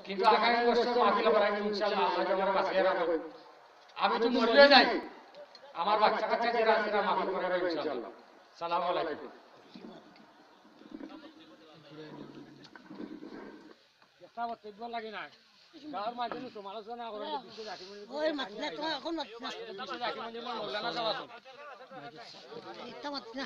কিন্তু আগামী বছর মাহফিল করাই ইনশাআল্লাহ আল্লাহ আমাকে বাঁচিয়ে রাখবে। আমি তো মরিয়ে যাই, আমার বাচ্চা কাচ্চা যারা আছে তারা মাহফিল করাবে ইনশাআল্লাহ। সালাম আলাইকুম। একটা বক্তব্য লাগে না, গাঁর মাঝে সমালোচনা করেন বিশ্ব জাতি মন্দির ওই মাতনা তো এখন মাতনা বিশ্ব জাতি মন্দির মৌলানা যাওয়া তো এটা মাতনা।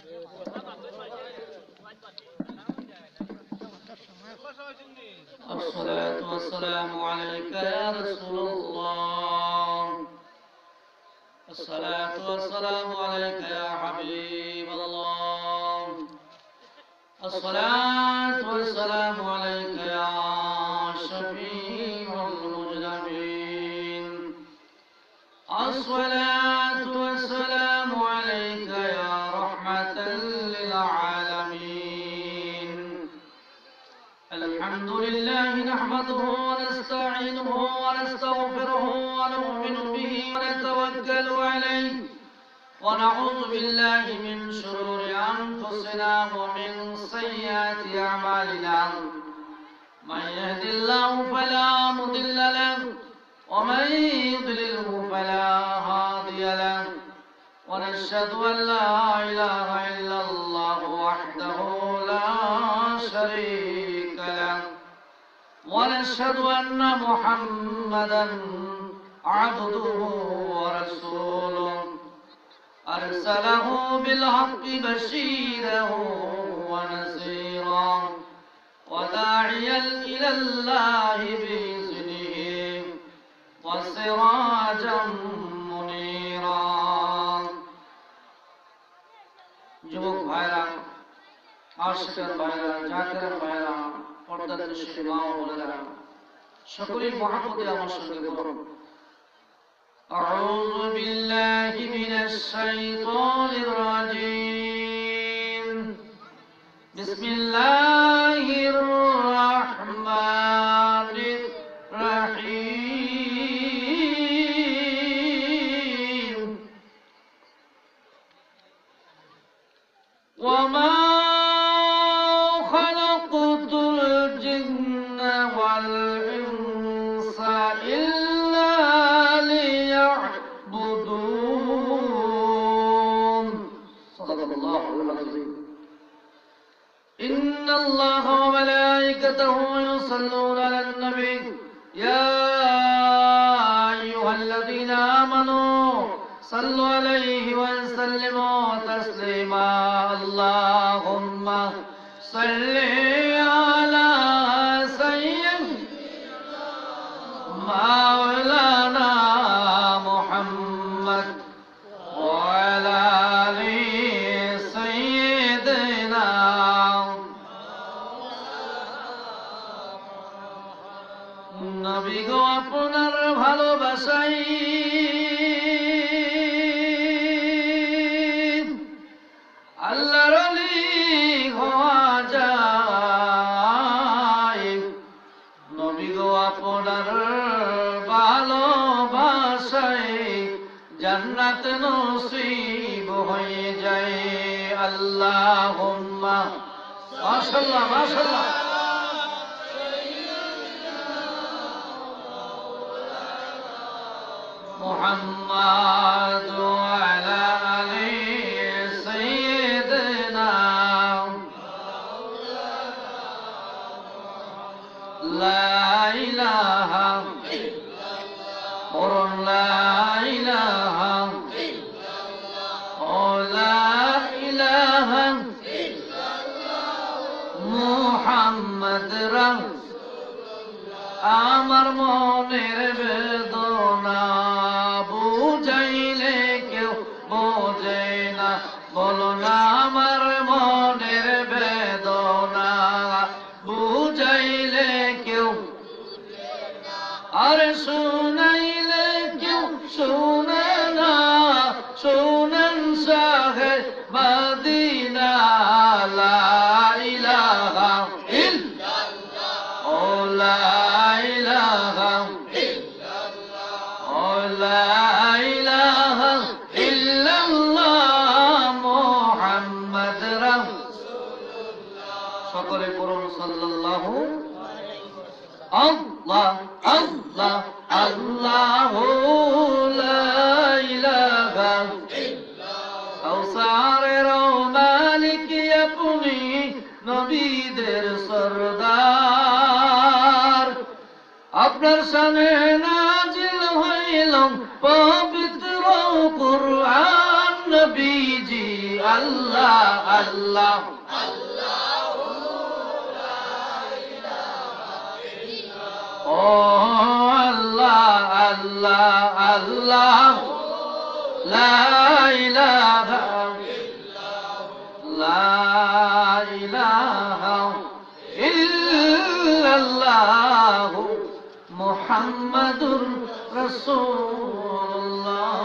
الصلاة والسلام عليك يا رسول الله. الصلاة والسلام عليك يا حبيب الله. الصلاة والسلام عليك يا شفيع المذنبين. الصلاة والسلام عليك يا رحمة للعالمين. الحمد لله نحمده ونستعينه ونستغفره ونؤمن به ونتوكل عليه ونعوذ بالله من شرور أنفسنا ومن سيئات أعمالنا. من يهد الله فلا مضل له ومن يضلله فلا هادي له. ونشهد أن لا إله إلا الله وحده لا شريك له. ونشهد أن محمدا عبده ورسوله أرسله بالحق بشيرا ونذيرا وداعيا إلى الله بإذنه وسراجا منيرا. যুবক ভাইরা, আশিকার ভাইরা, জাকির ভাইরা, পর্দার নিশে মা ও বোনেরা, সকলেই মহব্বতে আমার সঙ্গে বলুন أعوذ بالله من الشيطان الرجيم. بسم الله الرحمن الرحيم. وما خلقت الجن والإنس إلا ليعبدون. صدق الله العظيم. إن الله وملائكته يصلون على النبي يا أيها الذين آمنوا صلوا عليه وسلموا تسليما. اللهم صل على سيدنا مولانا محمد وعلى آل سيدنا নবী গো আপনার ভালোবাসায় আল্লাহর ওলি হওয়া যায়। নবী গো আপনার ভালোবাসায় জান্নাত নসিব হয়ে যায়। আল্লাহুম্মা মাশাআল্লাহ মাশাআল্লাহ محمد وعلى آل سيدنا لا إله إلا لا إله لا إله محمد আমার মনের বেদনা বুঝাইলে কেউ বোঝে না। বলো না আমার মনের বেদনা বুঝাইলে কেউ আর শুনাইলে কেউ শুনে না। শুনেন শাহে মদিনা লা ইলাহা ইল্লাল্লাহ ও লা ইলাহা ইল্লাল্লাহ ও লা ইলাহা ইল্লাল্লাহ মুহাম্মদ রাসূলুল্লাহ। সকলে পড়ুন সাল্লাল্লাহু আলাইহি ওয়াসাল্লাম। আল্লাহ আল্লাহ আল্লাহু লা ইলাহা কাউসারের মালিক আপনি নবীদের সরদার আপনার শানে নাজিল হইল পবিত্র কুরআন নবীজি আল্লাহ আল্লাহ ও আল্লাহ আল্লাহ আল্লাহ লা ইলাহা লা ইলাহা ইল্লাল্লাহ মুহাম্মাদুর রাসূলুল্লাহ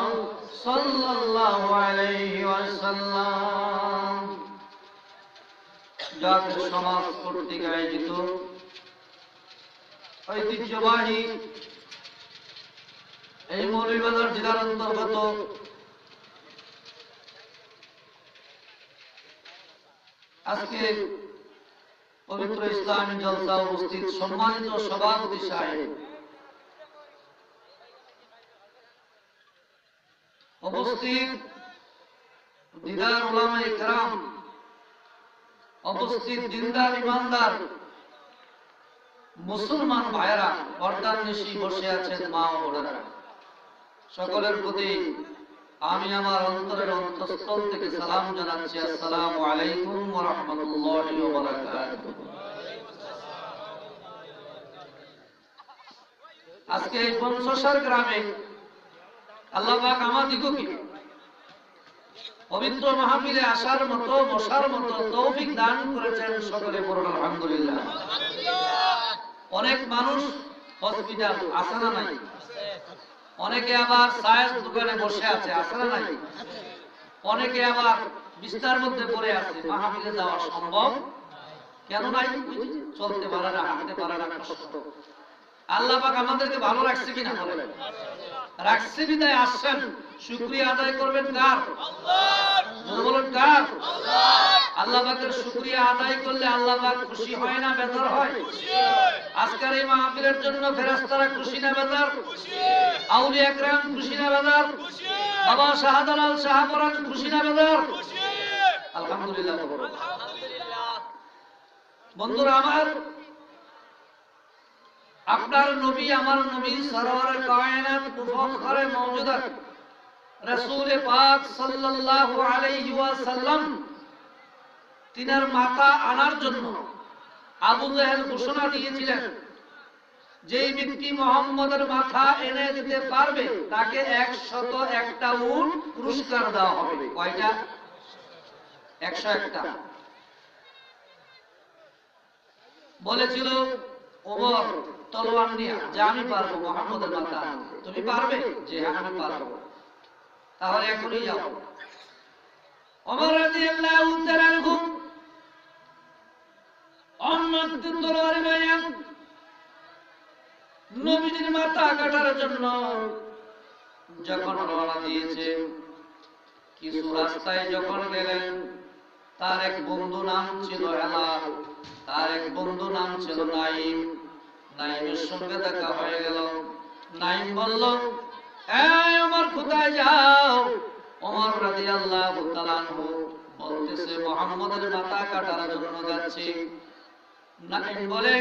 সাল্লাল্লাহু আলাইহি ওয়াসাল্লাম। জাতীয় সমাজ কর্তৃক আয়োজিত ঐতিহ্যবাহী এই মৌলভীবাজার জেলার অন্তর্গত আজকে পবিত্র ইসলামী জলসা উপস্থিত সম্মানিত সভাপতি সাহেব, উপস্থিত দিদার উলামায়ে কেরাম, উপস্থিত দিনদার ইমানদার মুসলমান ভাইরা, পর্দার নিশি বসে আছেন মা ও বোনেরা, সকলের প্রতি আমি আমার অন্তরের অন্তঃস্থল থেকে সালাম জানাচ্ছি। আসসালামু আলাইকুম ওয়া রাহমাতুল্লাহি ওয়া বারাকাতুহু। আজকে এই পঞ্চসার গ্রামে আল্লাহ পাক আমাদিগকে পবিত্র মাহফিলে আসার মতো বসার মতো তৌফিক দান করেছেন। সকলে বলুন আলহামদুলিল্লাহ। অনেক মানুষ হসপিটাল আছে না নাই? অনেকে আবার চায়ের দোকানে বসে আছে, আছে না নাই? অনেকে আবার বিস্তার মধ্যে পড়ে আছে। মাহফিলে যাওয়া সম্ভব কেন নাই? চলতে পারে না, হাঁটতে পারে না, কষ্ট। আল্লাহ পাক আমাদেরকে ভালো রাখছে কিনা বলেন? রাখছে বিদায় আসছেন। শুকরিয়া আদায় করবেন কার? আল্লাহ। বলেন কার? আল্লাহ পাকের শুকরিয়া আদায় করলে আল্লাহ পাক খুশি হয় না বেজার হয়? আজকের এই মাহফিলের জন্য ফেরেশতারা খুশি না বেজার? আউলিয়া একরাম খুশি না বেজার? বাবা শাহজালাল শাহপরান খুশি না বেজার? আলহামদুলিল্লাহ। বন্ধুরা আমার, আপনার নবী আমার নবী সরওয়ারে কায়নাত মুফাখখারে মওজুদাত রাসূল পাক সাল্লাল্লাহু আলাইহি ওয়াসাল্লাম তিনার মাথা আনার জন্য আবু জাহেল ঘোষণা দিয়েছিলেন, যেই ব্যক্তি মুহাম্মদের মাথা এনে দিতে পারবে তাকে 101টা উট পুরস্কার দেওয়া হবে। কয়টা? 101টা। বলেছিল ওমর তলোয়ার নিয়ে, যে আমি পারবো মুহাম্মদের মাথা আনতে। তুমি পারবে? যে হ্যাঁ আমি পারবো। তাহলে এখনই যাও। ওমর রাদিয়াল্লাহু তাআলা আনহু অন্যত্র তলোয়ার নিয়ে নবীজির মাথা কাটার জন্য যখন রওনা দিয়েছে, কিছু রাস্তায় যখন গেলেন, তার এক বন্ধু নাম ছিল হেলাল, তার এক বন্ধু নাম ছিল নাইম। নাইমের সঙ্গে দেখা হয়ে গেল। নাইম বলল, এই ওমর কোথায় যাও? ওমর রাদিয়াল্লাহু তাআলা আনহু বলতেছে, মুহাম্মদের মাথা কাটার জন্য যাচ্ছি। নাইম বলে,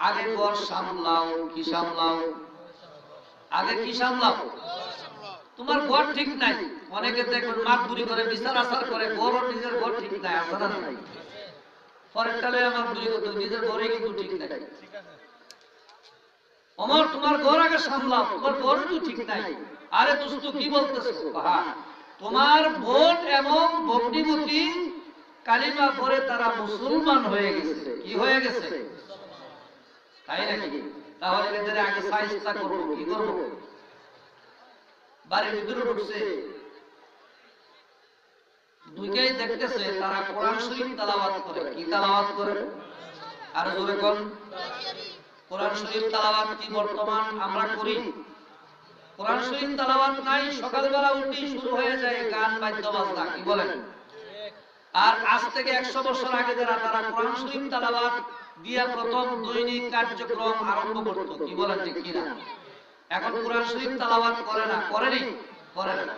আগে ঘর সামলাও। কি সামলাও? আগে কি সামলাও? তোমার ঘর ঠিক নাই। অনেকে দেখবেন মাতবুরি করে, বিচার আচার করে, ঘর নিজের ঘর ঠিক নাই, আছে না নাই? পরেরটালে মাতবুরি করতে, নিজের ঘরে কিন্তু ঠিক নাই। ওমর তোমার ঘর আগে সামলাও, তোমার ঘর তো ঠিক নাই। আরে দোস্ত কি বলতেছো? তোমার বোন এবং ভগ্নিপতি কালিমা পড়ে তারা মুসলমান হয়ে গেছে। কি হয়ে গেছে? তাই নাকি? তাহলে এদের আগে সাইজটা করব। কি করব? বাড়ির ভিতরে ঢুকছে, দুইকেই দেখতেছে তারা কোরআন শরীফ তেলাওয়াত করে। কি তেলাওয়াত করে? আর জোরে কোন? কোরআন শরীফ তেলাওয়াত কি বর্তমান আমরা করি? কোরআন শরীফ তেলাওয়াত নাই। সকালবেলা উঠি শুরু হয়ে যায় গান বাদ্য বাজনা। কি বলেন? আর আজ থেকে 100 বছর আগে যারা তারা কোরআন শরীফ তেলাওয়াত দিয়া প্রথম দৈনিক কার্যক্রম আরম্ভ করত, কি বলেন ঠিক কিনা? এখন কোরআন শরীফ তেলাওয়াত করে না, করেনি? করে না।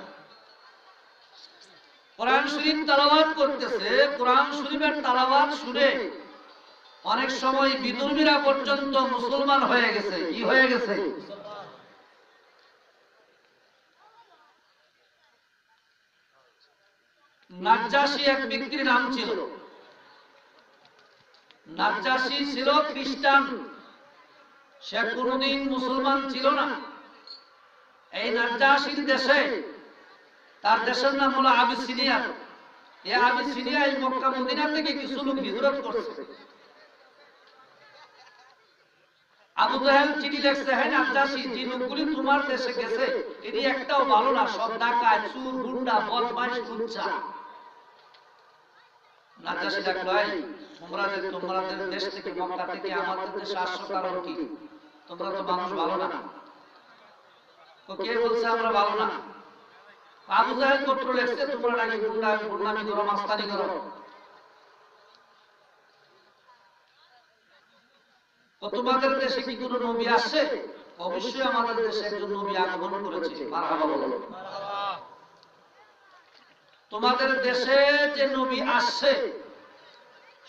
কোরআন শরীফ তেলাওয়াত করতেছে, কোরআন শরীফের তেলাওয়াত শুনে অনেক সময় বিধর্মীরা পর্যন্ত মুসলমান হয়ে গেছে। কি হয়ে গেছে? নাজ্জাশী এক ব্যক্তির নাম ছিল। নাজ্জাশী ছিল খ্রিস্টান, সে কোনদিন মুসলমান ছিল না। এই নাজ্জাশীর দেশে, তার দেশের নাম হলো আবিসিনিয়া। এই আবিসিনিয়ায় মক্কা মদিনা থেকে কিছু লোক হিজরত করছে। আবু জাহেল চিঠি লিখছে, হ্যাঁ নাজ্জাশী, যে লোকগুলি তোমার দেশে গেছে এটি একটাও ভালো না, সব ডাকাত, চোর, গুন্ডা, বদমাইশ, লুচ্চা। নাজ্জাশী ডাকলো, এই তোমাদের দেশ থেকে, মক্কা থেকে আমাদের দেশে আসছো কারণ কি? তোমরা তো মানুষ ভালো না। তো কে বলছে আমরা ভালো না? আবু জাহেল পত্র লিখছে, তোমরা নাকি গুন্ডামি করো, মাস্তানি করো। তো তোমাদের দেশে কি কোনো নবী আসছে? অবশ্যই আমাদের দেশে একজন নবী আগমন করেছে, মারহাবা বলো। তোমাদের দেশে যে নবী আসছে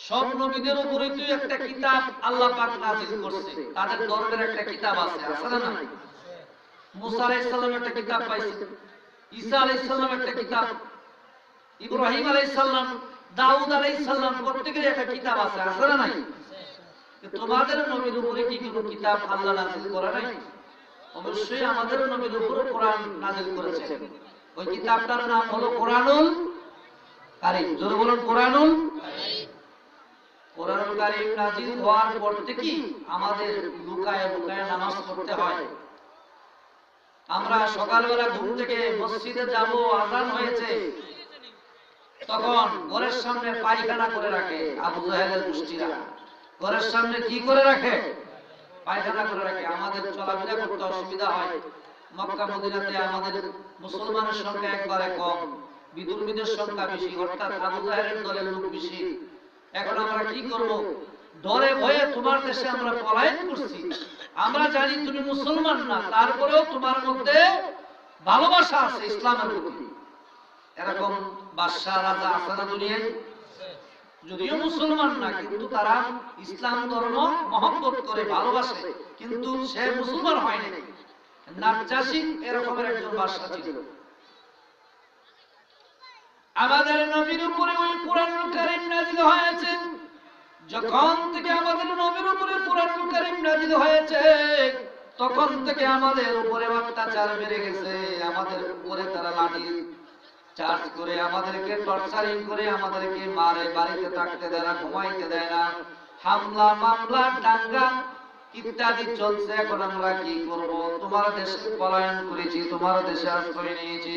সব নবীদের উপরে তুই একটা কিতাব আল্লাহ পাক নাযিল করছে, তাদের ধর্মের একটা কিতাব আছে, আছে না? মুসা আলাইহিস সালাম একটা কিতাব পাইছে, ঈসা আলাইহিস সালাম একটা কিতাব, ইব্রাহিম আলাইহিস সালাম, দাউদ আলাইহিস সালাম, প্রত্যেকের একটা কিতাব আছে, আছে না? নাই? তোমাদের নবীর উপরে কি কোনো কিতাব আল্লাহ নাযিল করে নাই? অবশ্যই আমাদের নবীর উপরে কোরআন নাযিল করেছেন। ওই কিতাবটার নাম হলো কোরআনুল কারীম। জোরে বলুন, কোরআনুল কারীম। কোরআনুল কারীম নাযিল হওয়ার পর থেকে আমাদের লুকায়ে লুকায়ে নামাজ পড়তে হয়। আমরা সকালবেলা ঘুম থেকে মসজিদে যাব, আযান হয়েছে, তখন ঘরের সামনে পায়খানা করে রাখে আবু জাহেলের গোষ্ঠীরা। ঘরের সামনে কি করে রাখে? পায়খানা করে রাখে। আমাদের চলাফেরা করতে অসুবিধা হয়। মক্কা মদিনাতে আমাদের মুসলমানের সংখ্যা একবারে কম, বিধর্মীদের সংখ্যা বেশি, অর্থাৎ আবু জাহেলের দলের লোক বেশি। এখন আমরা কি করব? ডরে ভয়ে তোমার দেশে আমরা পলায়ন করছি। আমরা জানি তুমি মুসলমান না, তারপরেও তোমার মধ্যে ভালোবাসা আছে ইসলামের প্রতি। এরকম বাদশা রাজা আছে না দুনিয়ায়? যদিও মুসলমান না, কিন্তু তারা ইসলাম ধর্ম মহব্বত করে, ভালোবাসে, কিন্তু সে মুসলমান হয় নাই। নাজ্জাশী এরকমের একজন বাদশা ছিল। আমাদের নবীর উপরে ওই কোরআনুল কারীম নাযিল হয়েছে। যখন থেকে আমাদের নবীর উপরে কোরআনুল কারীম নাযিল হয়েছে, তখন থেকে আমাদের উপরে অত্যাচার বেড়ে গেছে। আমাদের উপরে তারা লাঠি চার্জ করে, আমাদেরকে টর্চারিং করে, আমাদেরকে মারে, বাড়িতে থাকতে দেয় না, ঘুমাইতে দেয় না, হামলা, মামলা, দাঙ্গা ইত্যাদি চলছে। এখন আমরা কি করব? তোমার দেশে পলায়ন করেছি, তোমার দেশে আশ্রয় নিয়েছি।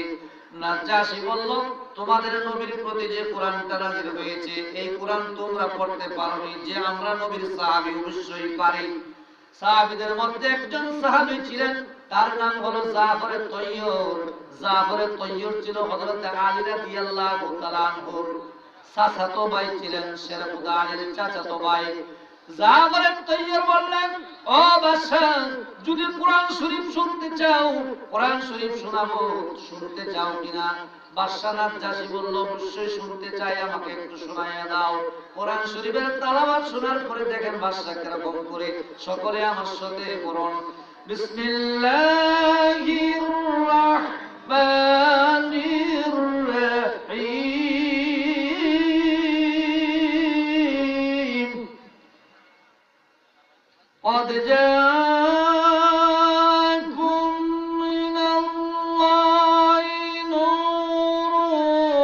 নাজ্জাশী বলল, তোমাদের নবীর প্রতি যে কোরআনটা নাযিল হয়েছে, এই কোরআন তোমরা পড়তে পারোনি, যে আমরা নবীর সাহাবী অবশ্যই পারি। সাহাবীদের মধ্যে একজন সাহাবী ছিলেন, তার নাম হলো জাফর তাইয়্যুর। জাফর তাইয়্যুর ছিল হযরত আলী রাদিয়াল্লাহু তাআলা আনহুর চাচাতো ভাই ছিলেন, শেরফুদা আলীর চাচাতো ভাই। জাফর তাইয়্যুর বললেন, ও বাদশা, যদি কোরআন শরীফ শুনতে চাও, কোরআন শরীফ শোনাবো, শুনতে চাও কিনা? বাদশা নাজ্জাশী বলল, অবশ্যই শুনতে চাই, আমাকে একটু শোনাইয়া দাও। কোরআন শরীফের তেলাওয়াত শোনার পরে দেখেন বাদশা কিরকম করে। সকলে আমার সাথে পড়ুন, বিসমিল্লাহির রাহমানির রাহিম। قد جاءكم من الله نور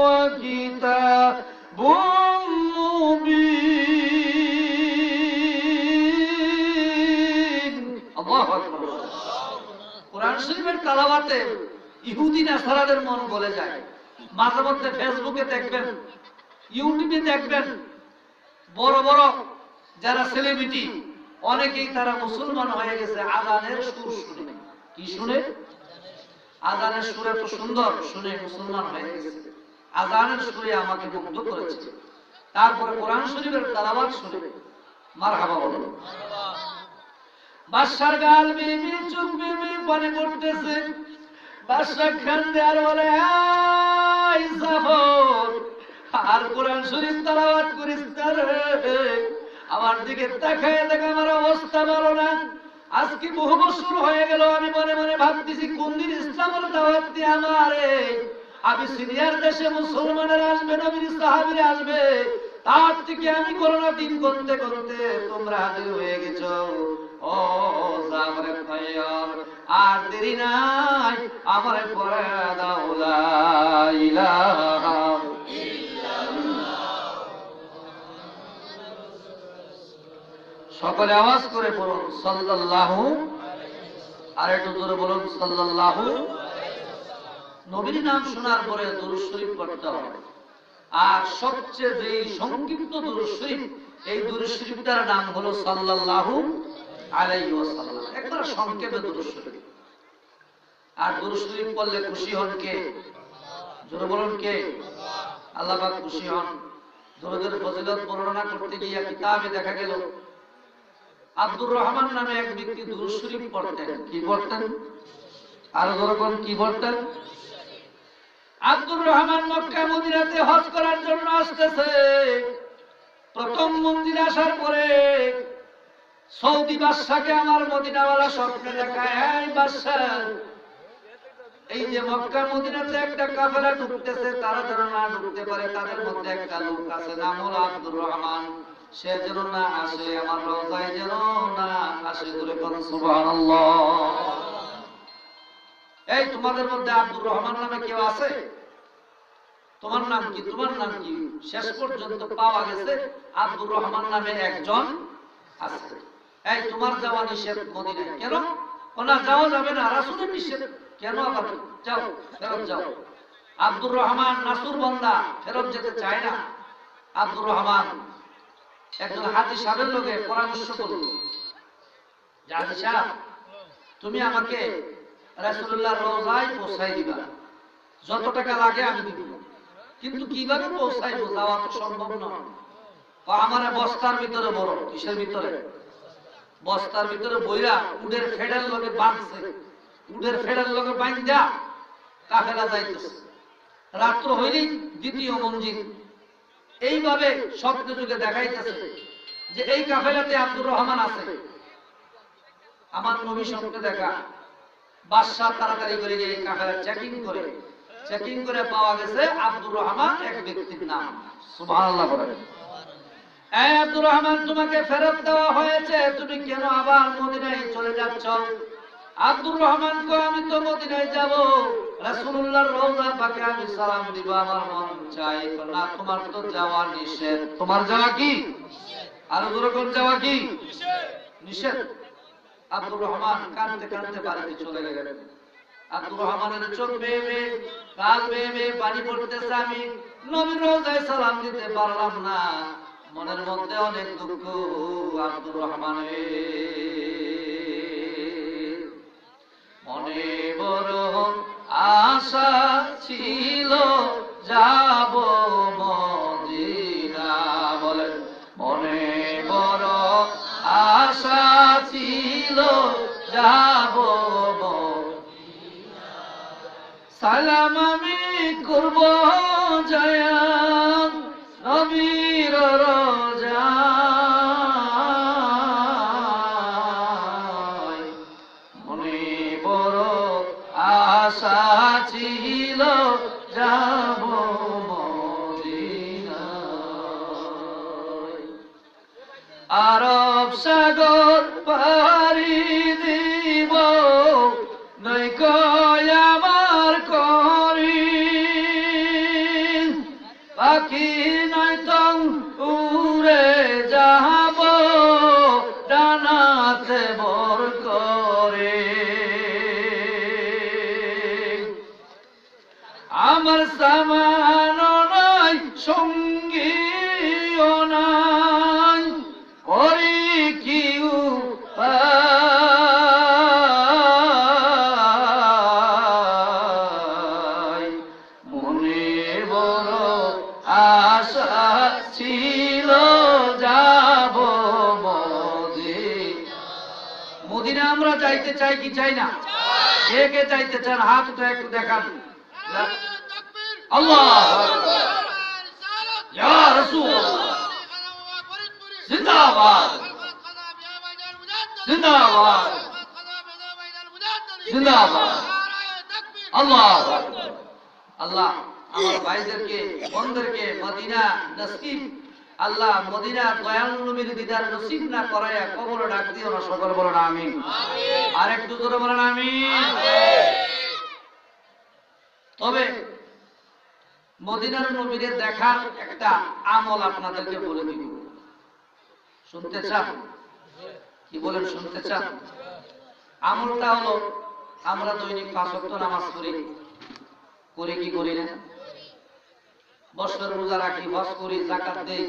وكتاب مبين। আল্লাহু আকবার। কোরআন শরীফের তেলাওয়াতে ইহুদি নাসারাদের মন গলে যায়। মাঝে মধ্যে ফেসবুকে দেখবেন, ইউটিউবে দেখবেন, বড় বড় যারা সেলিব্রিটি অনেকেই তারা মুসলমান হয়ে গেছে আযানের সুর শুনে। কি শুনে? আযানের সুর এত সুন্দর শুনে মুসলমান হয়ে গেছে। আযানের সুরে আমাকে মুগ্ধ করেছে। তারপরে কোরআন শরীফের তেলাওয়াত শুনে মারহাবা বলো। বাদশার গাল বেবি চোখ বেবি পানি পড়তেছে। বাদশা খান দেয়ার বলে আই জাফর আর কোরআন শরীফ তেলাওয়াত করিস না রে। আমার দিকে তাকায় দেখ, আমার অবস্থা ভালো না। আজকে বহু বছর হয়ে গেল, আমি মনে মনে ভাবতেছি কোন দিন ইসলামের দাওয়াত দিয়ে আমারে আমি সিনিয়র দেশে মুসলমানের আসবে, নবীর সাহাবীরা আসবে, তার থেকে আমি করোনা দিন করতে করতে তোমরা হাজির হয়ে গেছো। ও জাফর তাইয়ার, আর দেরি নাই, আমারে পড়ে দাও লা ইলাহা ইল্লাল্লাহ। সকলে আওয়াজ করে বলুন সাল্লাল্লাহু, আর একটু জোরে বলুন সাল্লাল্লাহু। নবীর নাম শোনার পরে দুরূদ শরীফ পড়তে হবে। আর সবচেয়ে যে সংক্ষিপ্ত দুরূদ শরীফ, এই দুরূদ শরীফটার নাম হলো সাল্লাল্লাহু আলাইহি ওয়াসাল্লাম। একবার সংক্ষেপে দুরূদ শরীফ। আর দুরূদ শরীফ পড়লে খুশি হন কে? জোরে বলুন কে? আল্লাহ পাক খুশি হন। দুরূদের ফজিলত বর্ণনা করতে গিয়ে কিতাবে দেখা গেল আব্দুর রহমান নামে এক ব্যক্তি দুরূদ শরীফ পড়তেন। কি পড়তেন? আর যখন কি পড়তেন? আব্দুর রহমান মক্কা মদিনাতে হজ করার জন্য আসতেছে। প্রথম মন্দিরে আসার পরে সৌদি বাদশাকে আমার মদিনাওয়ালা স্বপ্নে দেখায়, এই বাদশা, এই যে মক্কা মদিনাতে একটা কাফেলা ঢুকতেছে, তারা যেন না ঢুকতে পারে, তাদের মধ্যে একটা লোক আছে, নাম হলো আব্দুর রহমান, সে যেন না আসে, আমার রওজায় যেন না আসে। বলে কোন সুবহানাল্লাহ। এই তোমাদের মধ্যে আব্দুর রহমান নামে কেউ আছে? তোমার নাম কি? তোমার নাম কি? শেষ পর্যন্ত পাওয়া গেছে আব্দুর রহমান নামে একজন আছে। এই তোমার যাওয়া নিষেধ মদিনায়। কেন? ওনা যাওয়া যাবে না, রাসূলের নিষেধ। কেন? আবার যাও, ফেরত যাও। আব্দুর রহমান নাসুর বান্দা, ফেরত যেতে চায় না। আব্দুর রহমান একজন হাজী সাহেবের লোকে পরামর্শ করল, যে হাজী সাহেব, তুমি আমাকে রাসূলুল্লাহর রওজায় পৌঁছাই দিবা, যত টাকা লাগে আমি দিব, কিন্তু কিভাবে পৌঁছাইবো, যাওয়া তো সম্ভব নয়। আমার বস্তার ভিতরে বড়। কিসের ভিতরে? বস্তার ভিতরে বইরা উডের ফেডার লগে বাঁধছে, উডের ফেডার লগে বাঁধা কাফেলা যাইতেছে। রাত্র হইলেই দ্বিতীয় মঞ্জিল। এইভাবে স্বপ্ন যুগে দেখাইতেছে যে এই কাফেলাতে আব্দুর রহমান আছে। আমার নবী স্বপ্নে দেখা, বাদশা তাড়াতাড়ি করে গিয়ে কাফেলা চেকিং করে পাওয়া গেছে আব্দুর রহমান এক ব্যক্তির নাম। সুবহানাল্লাহ বলেন। এই আব্দুর রহমান, তোমাকে ফেরত দেওয়া হয়েছে, তুমি কেন আবার মদিনায় চলে যাচ্ছ? আব্দুর রহমান কয়, আমি তো মদিনায় যাব, রাসূলুল্লাহর রওজা পাকে আমি সালাম দিব, আমার মন চাই। না, তোমার তো যাওয়া নিষেধ। তোমার যাওয়া কি? আর যখন যাওয়া কি নিষেধ। আব্দুর রহমান কাঁদতে কাঁদতে বাড়িতে চলে গেলেন। আব্দুর রহমানের চোখ বেয়ে বেয়ে, গাল বেয়ে বেয়ে পানি পড়তেছে। আমি নবীর রওজায় সালাম দিতে পারলাম না, মনের মধ্যে অনেক দুঃখ। আব্দুর রহমানের মনে বড় আশা ছিল, যাব মদিনা। বলেন, মনে বড় আশা ছিল, যাব মদিনা। সালাম আমি করব জয়া নবীর রওজায়, মনে বড় আশা ছিল, যাব মদিনায়। আরব সাগর পাড়ি দিব, নৌকায় আমার করি, পাখি নয়তো উড়ে যাব, ডানাতে ভর করে। চাই কি চাই না? কে কে চাইতে চান হাত উঠে একটু দেখান। আল্লাহ ইয়া রাসূলুল্লাহ জিন্দাবাদ জিন্দাবাদ জিন্দাবাদ। আল্লাহ আল্লাহ আমার ভাইদেরকে বোনদেরকে মদিনা নসিব, আল্লাহ মদিনা দয়াল নবীর দিদার নসিব না করায়া কবরে ডাক দিও না। সকল বলেন আমিন। আর একটু জোরে বলেন আমিন। তবে মদিনার নবীর দেখার একটা আমল আপনাদেরকে বলে দিব। শুনতে চান? কি বলেন, শুনতে চান? আমলটা হলো আমরা দৈনিক 5 ওয়াক্ত নামাজ পড়ি, করি কি করি না? বছর রোজা রাখি, হজ করি, যাকাত দেই,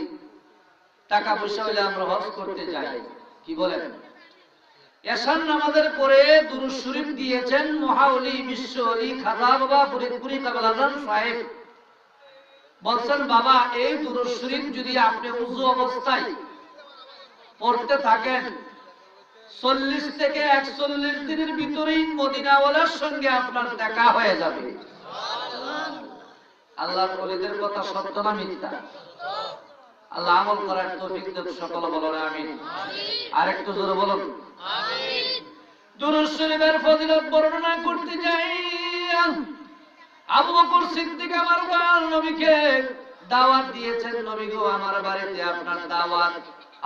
টাকা পয়সা হইলে আমরা হজ করতে যাই। কি বলেন? এশার নামাজের পরে দুরূদ শরীফ দিয়েছেন মহাওলি বিশ্ব ওলি খাজা বাবা ফরিদপুরি কাবলা আজান সাহেব। বলছেন বাবা এই দুরূদ শরীফ যদি আপনি ওযু অবস্থায় পড়তে থাকেন 40 থেকে 41 দিনের ভিতরেই মদিনাওয়ালার সঙ্গে আপনার দেখা হয়ে যাবে। আল্লাহর ওলিদের কথা সত্য না মিথ্যা? আল্লাহ আমল করার তৌফিক দেন। সকল বলেন আমিন। আর একটু জোরে বলুন আমিন। দুরূদ শরীফের ফজিলত বর্ণনা করতে যাই। আবু বকর সিদ্দিক আমার দয়াল নবীকে দাওয়াত দিয়েছেন, নবী গো আমার বাড়িতে আপনার দাওয়াত।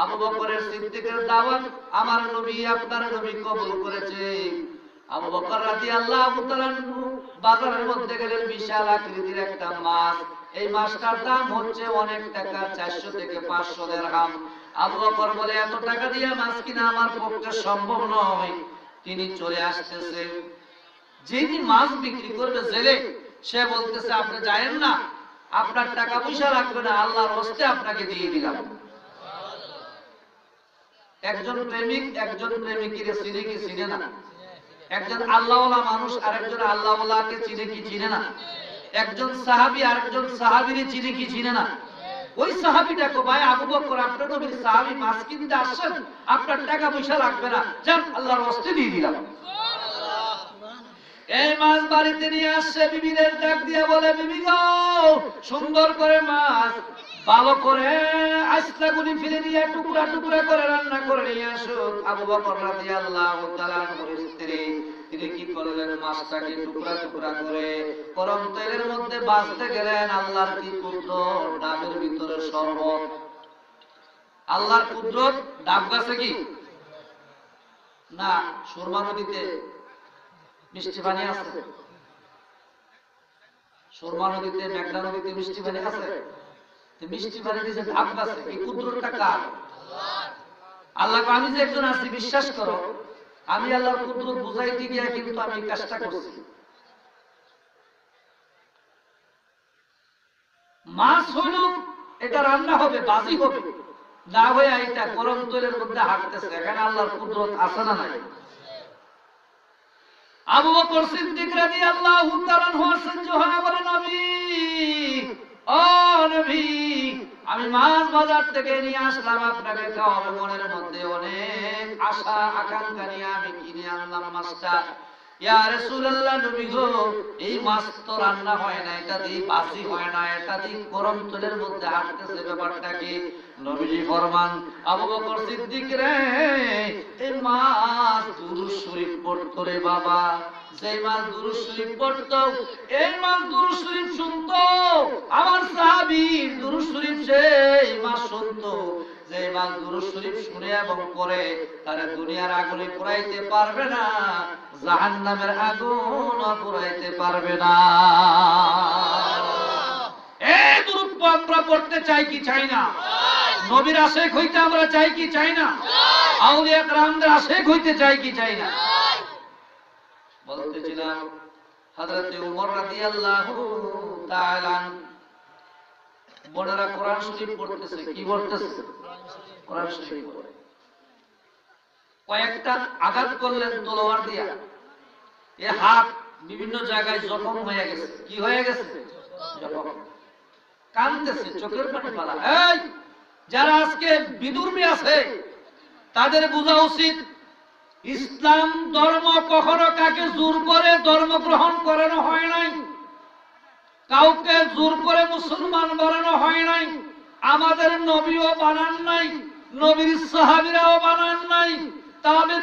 আবু বকরের সিদ্দিকের দাওয়াত আমার নবী আপনার নবী কবুল করেছে। আবু বকর রাদিয়াল্লাহু তাআলা বাজারের মধ্যে গেলেন, বিশাল আকৃতির একটা মাছ। এই মাছটার দাম হচ্ছে অনেক টাকা, 400 থেকে 500 দিরহাম। আবু বকর বলে এত টাকা দিয়ে মাছ কিনা আমার পক্ষে সম্ভব নয়। তিনি চলে আসতেছে, যিনি মাছ বিক্রি করবে জেলে, সে বলতেছে আপনি যায়েন না, আপনার টাকা পয়সা লাগবে না, আল্লাহর হস্তে আপনাকে দিয়ে দিলাম। একজন প্রেমিক একজন প্রেমিকের চিনে কি চিনে না? একজন আল্লাহওয়ালা মানুষ আরেকজন আল্লাহওয়ালাকে চিনে কি চিনে না? একজন সাহাবী আরেকজন সাহাবীরে চিনে কি চিনে না? ওই সাহাবীটা কো ভাই আবু বকর আপনার নবীর সাহাবী মাছ কিনতে আসছেন, আপনার টাকা পয়সা লাগবে না, যান আল্লাহর হস্তে দিয়ে দিলাম। এই মাছ বাড়িতে নিয়ে আসছে, বিবিদের ডাক দিয়ে বলে বিবি গো সুন্দর করে মাছ ভালো করে আস্তা গুলি ফিরে দিয়ে টুকরা টুকরা করে রান্না করে নিয়ে আসো। আবু বকর রাদিয়াল্লাহু তাআলা আনহুর স্ত্রী তিনি কি করলেন, মাছটাকে টুকরা টুকরা করে গরম তেলের মধ্যে ভাজতে গেলেন। আল্লাহর কি কুদরত, ডাবের ভিতরে শরবত। আল্লাহর কুদরত, ডাব গাছে কি না সুরমা নদীতে মিষ্টি পানি আছে? সুরমা নদীতে মেঘনা নদীতে মিষ্টি পানি আছে? মিষ্টি পানি দিয়েছে ডাব গাছে। এই কুদরতটা কার? আল্লাহ। আমি যে একজন আছি বিশ্বাস করো, আমি আল্লাহর কুদরত বুঝাইতে গিয়া কিন্তু আমি কাজটা করছি। মাছ হইল এটা রান্না হবে, বাজি হবে, না হয়ে এটা গরম তেলের মধ্যে হাঁটতেছে। এখানে আল্লাহর কুদরত আছে না নাই? আবু বকর সিদ্দিক রাদিয়াল্লাহু তাআলা আনহু জোহরা বলে নবী ও নবী আমি মাছ বাজার থেকে নিয়ে আসলাম, আপনাকে খাওয়াবো। মনের মধ্যে অনেক আশা আকাঙ্ক্ষা নিয়ে আমি কিনে আনলাম মাছটা। ইয়া রাসূলুল্লাহ নবী গো এই মাছ তো রান্না হয় না, এটা দিয়ে বাজি হয় না, এটা দিয়ে গরম তেলের মধ্যে হাঁটতেছে, ব্যাপারটা কি? নবীজি ফরমান আবু বকর সিদ্দিক রে এই মাছ দুরূদ শরীফ পড়তো রে বাবা। যে মাছ দুরূদ শরীফ পড়তো, এই মাছ দুরূদ শরীফ শুনতো, আমার সাহাবী দুরূদ শরীফ সেই মাছ শুনতো। যে মাছ দুরূদ শরীফ শুনে এবং পড়ে তারা দুনিয়ার আগুনে পোড়াইতে পারবে না, জাহান্নামের আগুন পোড়াইতে পারবে না। এই দুরূদ আমরা পড়তে চাই কি চাই না? নবীর আশেক হইতে আমরা চাই কি চাই না? আউলিয়া কেরামদের আশেক হইতে চাই কি চাই না? বলতেছিলাম হযরত ওমর রাদিয়াল্লাহু তাআলা বোনেরা কোরআন শরীফ পড়তেছে। কি পড়তেছে? কোরআন শরীফ পড়ে কয়েকটা আঘাত করলেন তলোয়ার দিয়া, এ হাত বিভিন্ন জায়গায় জখম হয়ে গেছে। কি হয়ে গেছে? জখম। কাঁদতেছে, চোখের পানি ফেলা। এই যারা আজকে বিদুর্মী আছে তাদের বোঝা উচিত ইসলাম ধর্ম কখনো কাকে জোর করে ধর্ম গ্রহণ করানো হয় নাই, কাউকে জোর করে মুসলমান বানানো হয় নাই। আমাদের নবীও বানান নাই, নবীর সাহাবীরাও বানান নাই,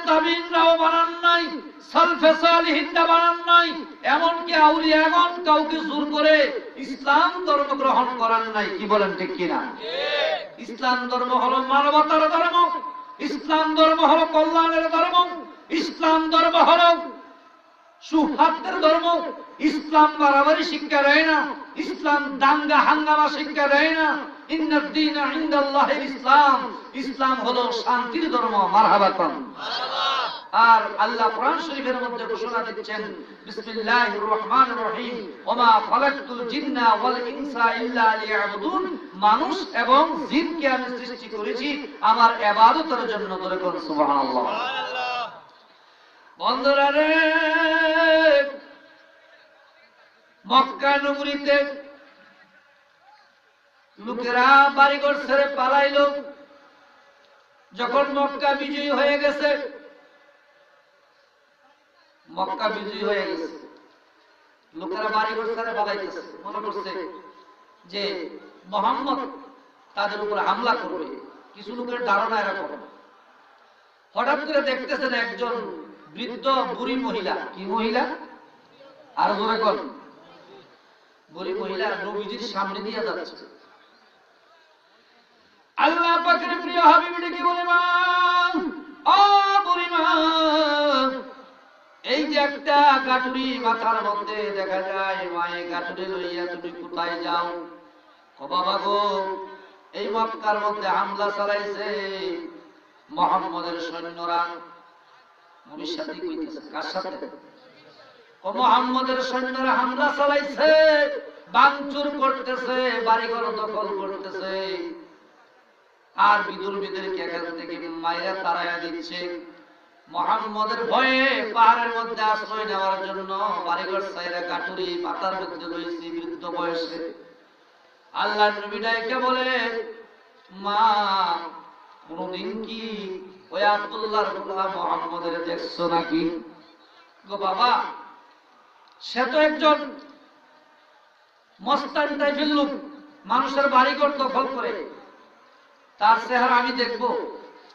তাবিঈনরাও বানান নাই, সালফে সালিহিনরা বানান নাই, এমনকি আউলিয়াগণ কাউকে জোর করে ইসলাম ধর্ম গ্রহণ করান নাই। কি বলেন ঠিক কিনা? ইসলাম ধর্ম হলো মানবতার ধর্ম, ইসলাম ধর্ম হলো কল্যাণের ধর্ম, ইসলাম ধর্ম হলো সুহাতের ধর্ম। ইসলাম বাড়াবাড়ি শিক্ষা দেয় না, ইসলাম দাঙ্গা হাঙ্গামা শিক্ষা দেয় না। ইন্নাদ দীনা ইনদাল্লাহিল ইসলাম, ইসলাম হলো শান্তির ধর্ম। মারহাবা কোন। আর আল্লাহ কোরআন শরীফের মধ্যে ঘোষণা দিচ্ছেন, বিসমিল্লাহির রহমানির রহিম, ওমা খালাকতুল জিন্না ওয়াল ইনসা ইল্লা লিয়াবুদুন, মানুষ এবং জিনকে আমি সৃষ্টি করেছি আমার ইবাদতের জন্য। ধরে কোন সুবহানাল্লাহ। বন্ধুরা রে, মক্কা নগরীতে লোকেরা বাড়িঘর ছেড়ে পালাইল। যখন মক্কা বিজয়ী হয়ে গেছে, মক্কা বিজয়ী হয়ে গেছে, লোকেরা বাড়িঘর ছেড়ে পালাইতেছে, মনে করছে যে মুহাম্মদ তাদের উপর হামলা করবে। কিছু লোকের ধারণা এরকম। হঠাৎ করে দেখতেছেন একজন বৃদ্ধ বুড়ি মহিলা। কি মহিলা? আর জোরে কর। বুড়ি মহিলা নবীজির সামনে দিয়ে যাচ্ছে। আল্লাহ পাকের প্রিয় হাবিব ডেকে বলে, মা, ও বুড়ি মা, এই যে একটা গাটুরি মাথার মধ্যে দেখা যায়, মায়ে গাটুরি লইয়া তুমি কোথায় যাও? ও বাবা গো, এই মক্কার মধ্যে হামলা চালাইছে মুহাম্মদের সৈন্যরা। নবীর সাথে কইতেছে, কার সাথে? ও মুহাম্মদের সৈন্যরা হামলা চালাইছে, ভাঙচুর করতেছে, বাড়িঘর দখল করতেছে, আর বিদুর্মীদেরকে এখান থেকে মাইরা তাড়াইয়া দিচ্ছে। মুহাম্মদের ভয়ে পাহাড়ের মধ্যে আশ্রয় নেওয়ার জন্য বাড়িঘর ছাইরা কাটুরি মাথার মধ্যে লইছি বৃদ্ধ বয়সে। আল্লাহর নবী ডাইকে বলে, মা, কোনদিন কি ওই আব্দুল্লাহর গোলা মুহাম্মদের দেখছো নাকি? গো বাবা, সে তো একজন মস্তান টাইপের লোক, মানুষের বাড়িঘর দখল করে, তার চেহারা আমি দেখবো,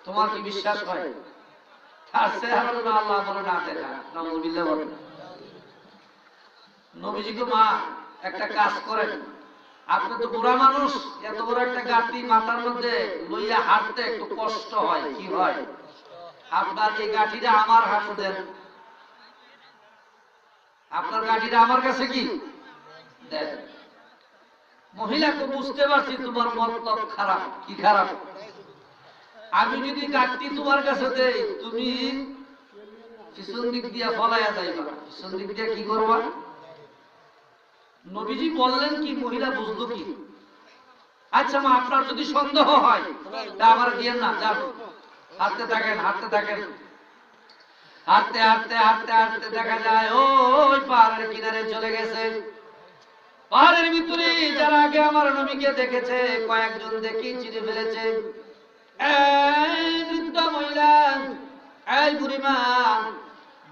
তোমার কি বিশ্বাস হয়? তার চেহারা না আল্লাহ বলে না দেখা। নাউযুবিল্লাহ বলেন। নবীজি গো মা, একটা কাজ করেন, আপনি তো বুড়া মানুষ, এত বড় একটা গাঁটি মাথার মধ্যে লইয়া হাঁটতে একটু কষ্ট হয়। কি হয়? আপনার এই গাঁটিটা আমার হাতে দেন। আপনার গাঁটিটা আমার কাছে কি দেন। মহিলা তো বুঝতে পারছি তোমার মতলব খারাপ। কি খারাপ? আমি যদি গাঁটি তোমার কাছে দেই, তুমি পিছন দিক দিয়া ফলাইয়া যাইবা। পিছন দিক দিয়া কি করবা? নবীজি বললেন কি, মহিলা বুঝলো কি? আচ্ছা মা, আপনার যদি সন্দেহ হয় তা আমার দিয়েন না, যান, হাঁটতে থাকেন, হাঁটতে থাকেন। হাঁটতে হাঁটতে হাঁটতে হাঁটতে দেখা যায় ওই পাহাড়ের কিনারে চলে গেছে। পাহাড়ের ভিতরে যারা আগে আমার নবীকে দেখেছে, কয়েকজন দেখি চিনে ফেলেছে। এই বৃদ্ধ মহিলা, এই বুড়িমা,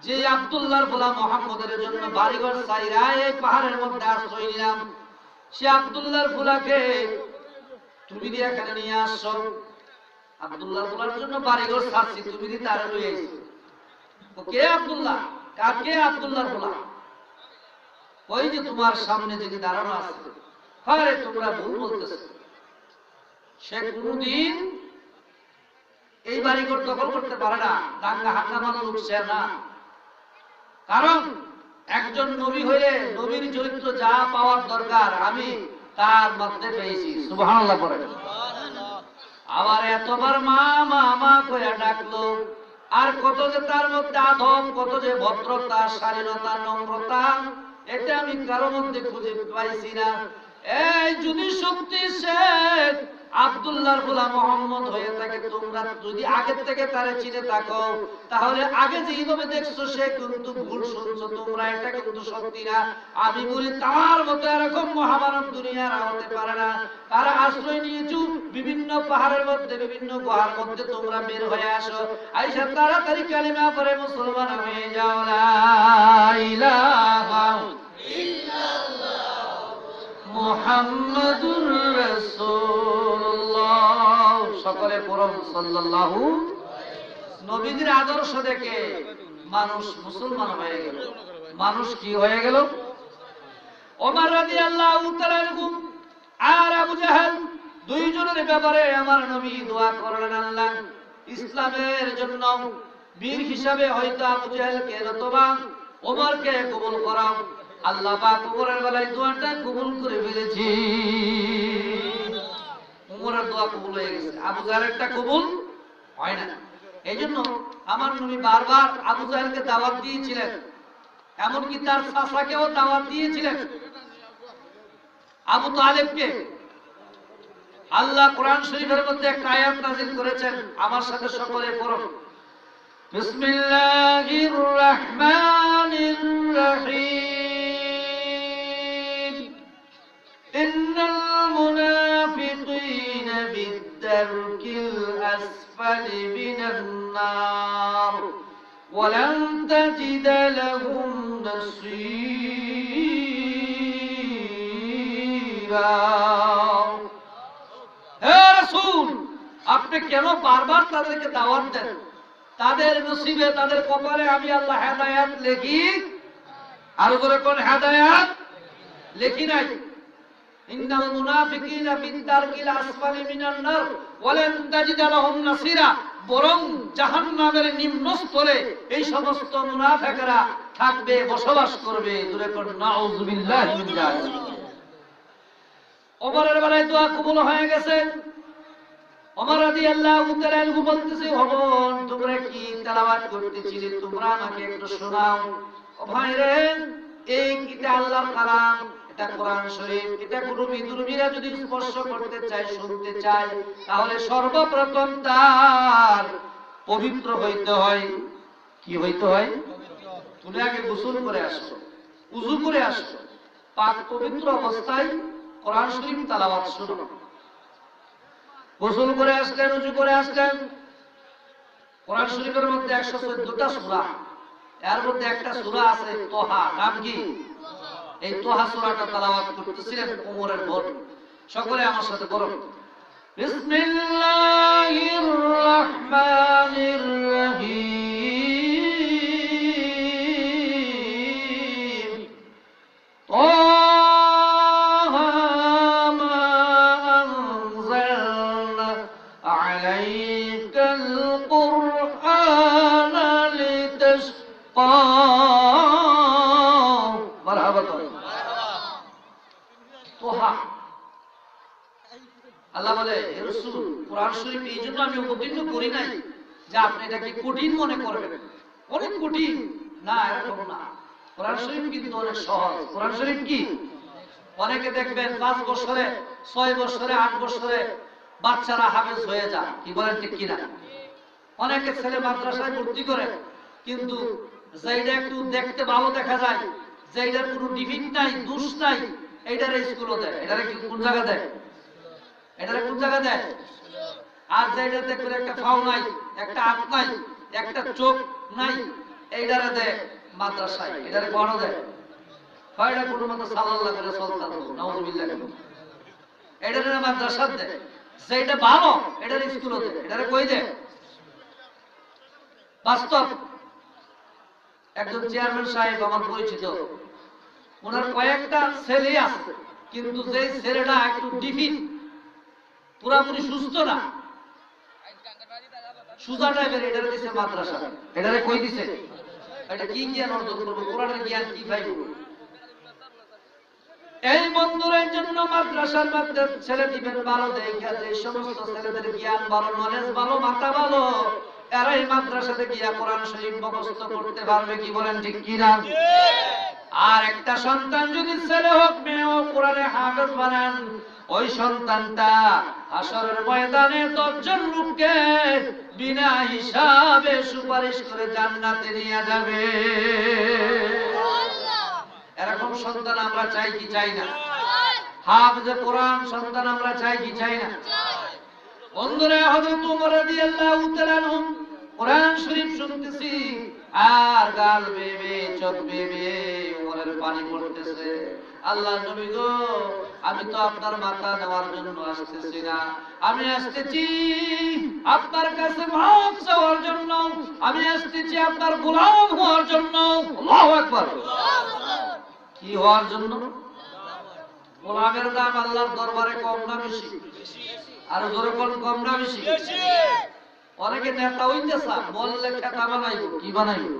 যে আব্দুল্লাহর গোলা মুহাম্মদের জন্য বাড়িঘর ছাইরা এই পাহাড়ের মধ্যে আশ্রয় নিলাম, সে আব্দুল্লাহর গোলাকে তুমি দিয়ে এখানে নিয়ে আসছো। আব্দুল্লাহর গোলার জন্য বাড়িঘর ছাড়ছি, তুমি দিয়ে তারা লই আইছো। কে আব্দুল্লাহ? কাকে আব্দুল্লাহর গোলা? ওই যে তোমার সামনে যে দাঁড়ানো আছে। আরে তোমরা ভুল বলতেছো, সে কোনদিন এই বাড়িঘর দখল করতে পারে না, দাঙ্গা হাঙ্গামা লুকছে না। কারণ একজন নবী হইলে নবীর চরিত্র যা পাওয়ার দরকার আমি তার মধ্যে পেয়েছি। সুবহানাল্লাহ বলেন। আবার এতবার মা মা মা কইয়া ডাকলো, আর কত যে তার মধ্যে আদব, কত যে ভদ্রতা, শালীনতা, নম্রতা, এটা আমি কারো মধ্যে খুঁজে পাইছি না। এই যদি শক্তি সে আব্দুল্লাহর গোলাম মুহাম্মদ হয়ে থাকে, তোমরা যদি আগে থেকে তারে চিনে থাকো তাহলে আগে যেভাবে দেখছো সে কিন্তু ভুল শুনছো, তোমরা এটা কিন্তু সত্যি না। আমি বলি তার মতো এরকম মহামানব দুনিয়ার হতে পারে না। তারা আশ্রয় নিয়েছো বিভিন্ন পাহাড়ের মধ্যে, বিভিন্ন গুহার মধ্যে, তোমরা বের হয়ে আসো, আইসা তাড়াতাড়ি কালিমা পড়ে মুসলমান হয়ে যাও। লা ইলাহা মুহাম্মাদুর রাসূলুল্লাহ, সকলে পড়ুন সাল্লাল্লাহু। নবীদের আদর্শ দেখে মানুষ মুসলমান হয়ে গেল। মানুষ কি হয়ে গেল? ওমর রাদিয়াল্লাহু তাআলা আর আবু জাহেল দুইজনের ব্যাপারে আমার নবী দোয়া করলেন, আল্লাহ ইসলামের জন্য বীর হিসাবে হয়তো আবু জাহেলকে অথবা ওমরকে কবুল করাও। আল্লাহ পাক ওমরের বেলায় দোয়াটা কবুল করে ফেলেছি। ওমরের দোয়া কবুল হয়ে গেছে, আবু জাহেলেরটা কবুল হয় না। এইজন্য আমার নবী বারবার আবু জাহেলকে দাওয়াত দিয়েছিলেন, এমনকি তার চাচাকেও দাওয়াত দিয়েছিলেন, আবু তালেবকে। আল্লাহ কোরআন শরীফের মধ্যে একটা আয়াত নাযিল করেছেন, আমার সাথে সকলে পড়ুন। বিসমিল্লাহির রাহমানির রহিম। ইন্নাল মুনাফিকিনা বিদ-দারকিল আসফালি মিনান নার ওয়া লান তাজিদা লাহুম নাসীরা। আপনি কেন বারবার তাদেরকে দাওয়াত দেন? তাদের নসিবে, তাদের কপালে আমি আল্লাহ হেদায়েত লিখি, আর করে কোন হেদায়েত লিখি নাই। ইন্নাল মুনাফিকিনা বিদ-দারকিল আসফালি মিনান নার ওয়া লান তাজিদা লাহুম নাসীরা, বরং জাহান্নামের নিম্ন স্তরে এই সমস্ত মুনাফিকরা থাকবে, বসবাস করবে। জোরে কোন নাউযুবিল্লাহি মিন যালিক। ওমরের বেলায় দোয়া কবুল হয়ে গেছে। ওমর রাদিয়াল্লাহু তাআলা আনহু বলতেছে, ওমর তোমরা কি তেলাওয়াত করতেছিলে, তোমরা আমাকে একটু শোনাও। ও ভাইরে, এই কিটা আল্লাহর কালাম, এটা কোরআন শরীফ, এটা কোনো বিদ্রোহীরা যদি স্পর্শ করতে চায়, শুনতে চায়, তাহলে সর্বপ্রথম তার পবিত্র হইতে হয়। কি হইতে হয়? তুমি আগে গোসল করে আসো, উযু করে আসো, পাক পবিত্র অবস্থায় কোরআন শরীফ তেলাওয়াত শুনো। গোসল করে আসলেন, উযু করে আসলেন, কোরআন শরীফের মধ্যে 114টা সূরা, এর মধ্যে একটা সূরা আছে তোহা, নাম কি? এই তোহা সূরাটা তেলাওয়াত করতেছিলেন ওমরের বোন। সকলে আমার সাথে পড়ুন। বিসমিল্লাহির রাহমানির রহিম। আল্লাহ বলে, হে রাসূল, কোরআন শরীফ এই জন্য আমি অবতীর্ণ করি নাই যে আপনি এটাকে কঠিন মনে করবেন, অনেক কঠিন না, এরকম না। কোরআন শরীফ কিন্তু অনেক সহজ। কোরআন শরীফ কি? অনেকে দেখবেন 5 বছরে, 6 বছরে, 8 বছরে বাচ্চারা হাফেজ হয়ে যায়। কি বলেন ঠিক কিনা? অনেকে ছেলে মাদ্রাসায় ভর্তি করে, কিন্তু যেটা একটু দেখতে ভালো দেখা যায়, যেটার কোনো ডিফিট নাই, দোষ নাই, এইটারে স্কুলে দেয়। এটারে কোন জায়গা দেয়? এটারে কোন জায়গা দেয়? আর যেটাতে করে একটা ফাও নাই, একটা হাত নাই, একটা চোখ নাই, এইটারে দেয় মাদ্রাসায়। এটারে বড় দেয় কয়টা কোনো মতো সাল্লাল্লাহু আলাইহি ওয়াসাল্লাম, নাউযুবিল্লাহ। এটারে মাদ্রাসা দেয়। যেটা ভালো এটারে স্কুলে দেয়। এটারে কই দেয়? বাস্তব একজন চেয়ারম্যান সাহেব আমার পরিচিত, ওনার কয়েকটা ছেলে আছে, কিন্তু যে ছেলেটা একটু ডিফিট, পুরাপুরি সুস্থ না, সুজা টাইপের, এটারে দিছে মাদ্রাসা। এটারে কই দিছে? এটা কি জ্ঞান অর্জন করবো? কোরআনের জ্ঞান কি পাইব? এই বন্ধুদের জন্য মাদ্রাসার মধ্যে ছেলে দিবেন ভালো দেখা, যে সমস্ত ছেলেদের জ্ঞান ভালো, নলেজ ভালো, মাথা ভালো, এরা এই মাদ্রাসাতে গিয়া কোরআন শরীফ মুখস্থ করতে পারবে। কি বলেন ঠিক কিনা? আর একটা সন্তান যদি ছেলে হোক মেয়ে হোক কোরআনে হাফেজ বানান, ওই সন্তানটা হাসরের ময়দানে 10 জন লোককে বিনা হিসাবে সুপারিশ করে জান্নাতে নিয়ে যাবে। এরকম সন্তান আমরা চাই কি চাই না? হাফেজে কোরআন সন্তান আমরা চাই কি চাই না? বন্ধুরা, হযরত ওমর রাদিয়াল্লাহু তাআলা আনহু কোরআন শরীফ শুনতেছি আর গাল বেবে চোখ বেবে ওমরের পানি পড়তেছে। আল্লাহ নবী গো, আমি তো আপনার মাথা নেওয়ার জন্য আসতেছি না, আমি আসতেছি আপনার কাছে মাফ চাওয়ার জন্য, আমি আসতেছি আপনার গোলাম হওয়ার জন্য। আল্লাহু আকবার। কি হওয়ার জন্য? গোলামের দাম আল্লাহর দরবারে কম না বেশি? আর জোরে কোন কম না বেশি? অনেকে নেতা হইতেছে, বললে খেতা বানাইব। কি বানাইব?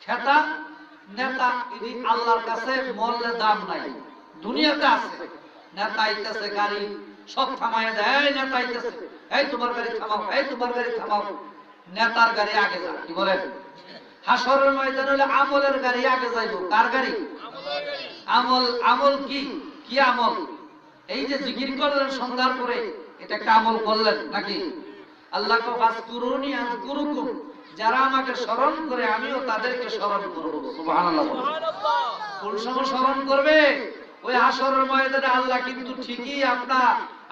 খেতা নেতা। এটি আল্লাহর কাছে মরলে দাম নাই। দুনিয়াতে আছে নেতা আইতেছে, গাড়ি সব থামায় দেয়। এই নেতা আইতেছে, এই তোমার গাড়ি থামাও, এই তোমার গাড়ি থামাও। নেতার গাড়ি আগে যা। কি বলেন? হাসরের ময়দান হলে আমলের গাড়ি আগে যাইব। কার গাড়ি? আমল। আমল কি? কি আমল? এই যে জিকির করলেন সন্ধ্যার পরে, এটা একটা আমল করলেন নাকি? আল্লাহকে ফাজকুরুনি আযকুরুকুম, যারা আমাকে স্মরণ করে আমিও তাদেরকে স্মরণ করব। সুবহানাল্লাহ। কোন সময় স্মরণ করবে? ওই হাসরের ময়দানে আল্লাহ কিন্তু ঠিকই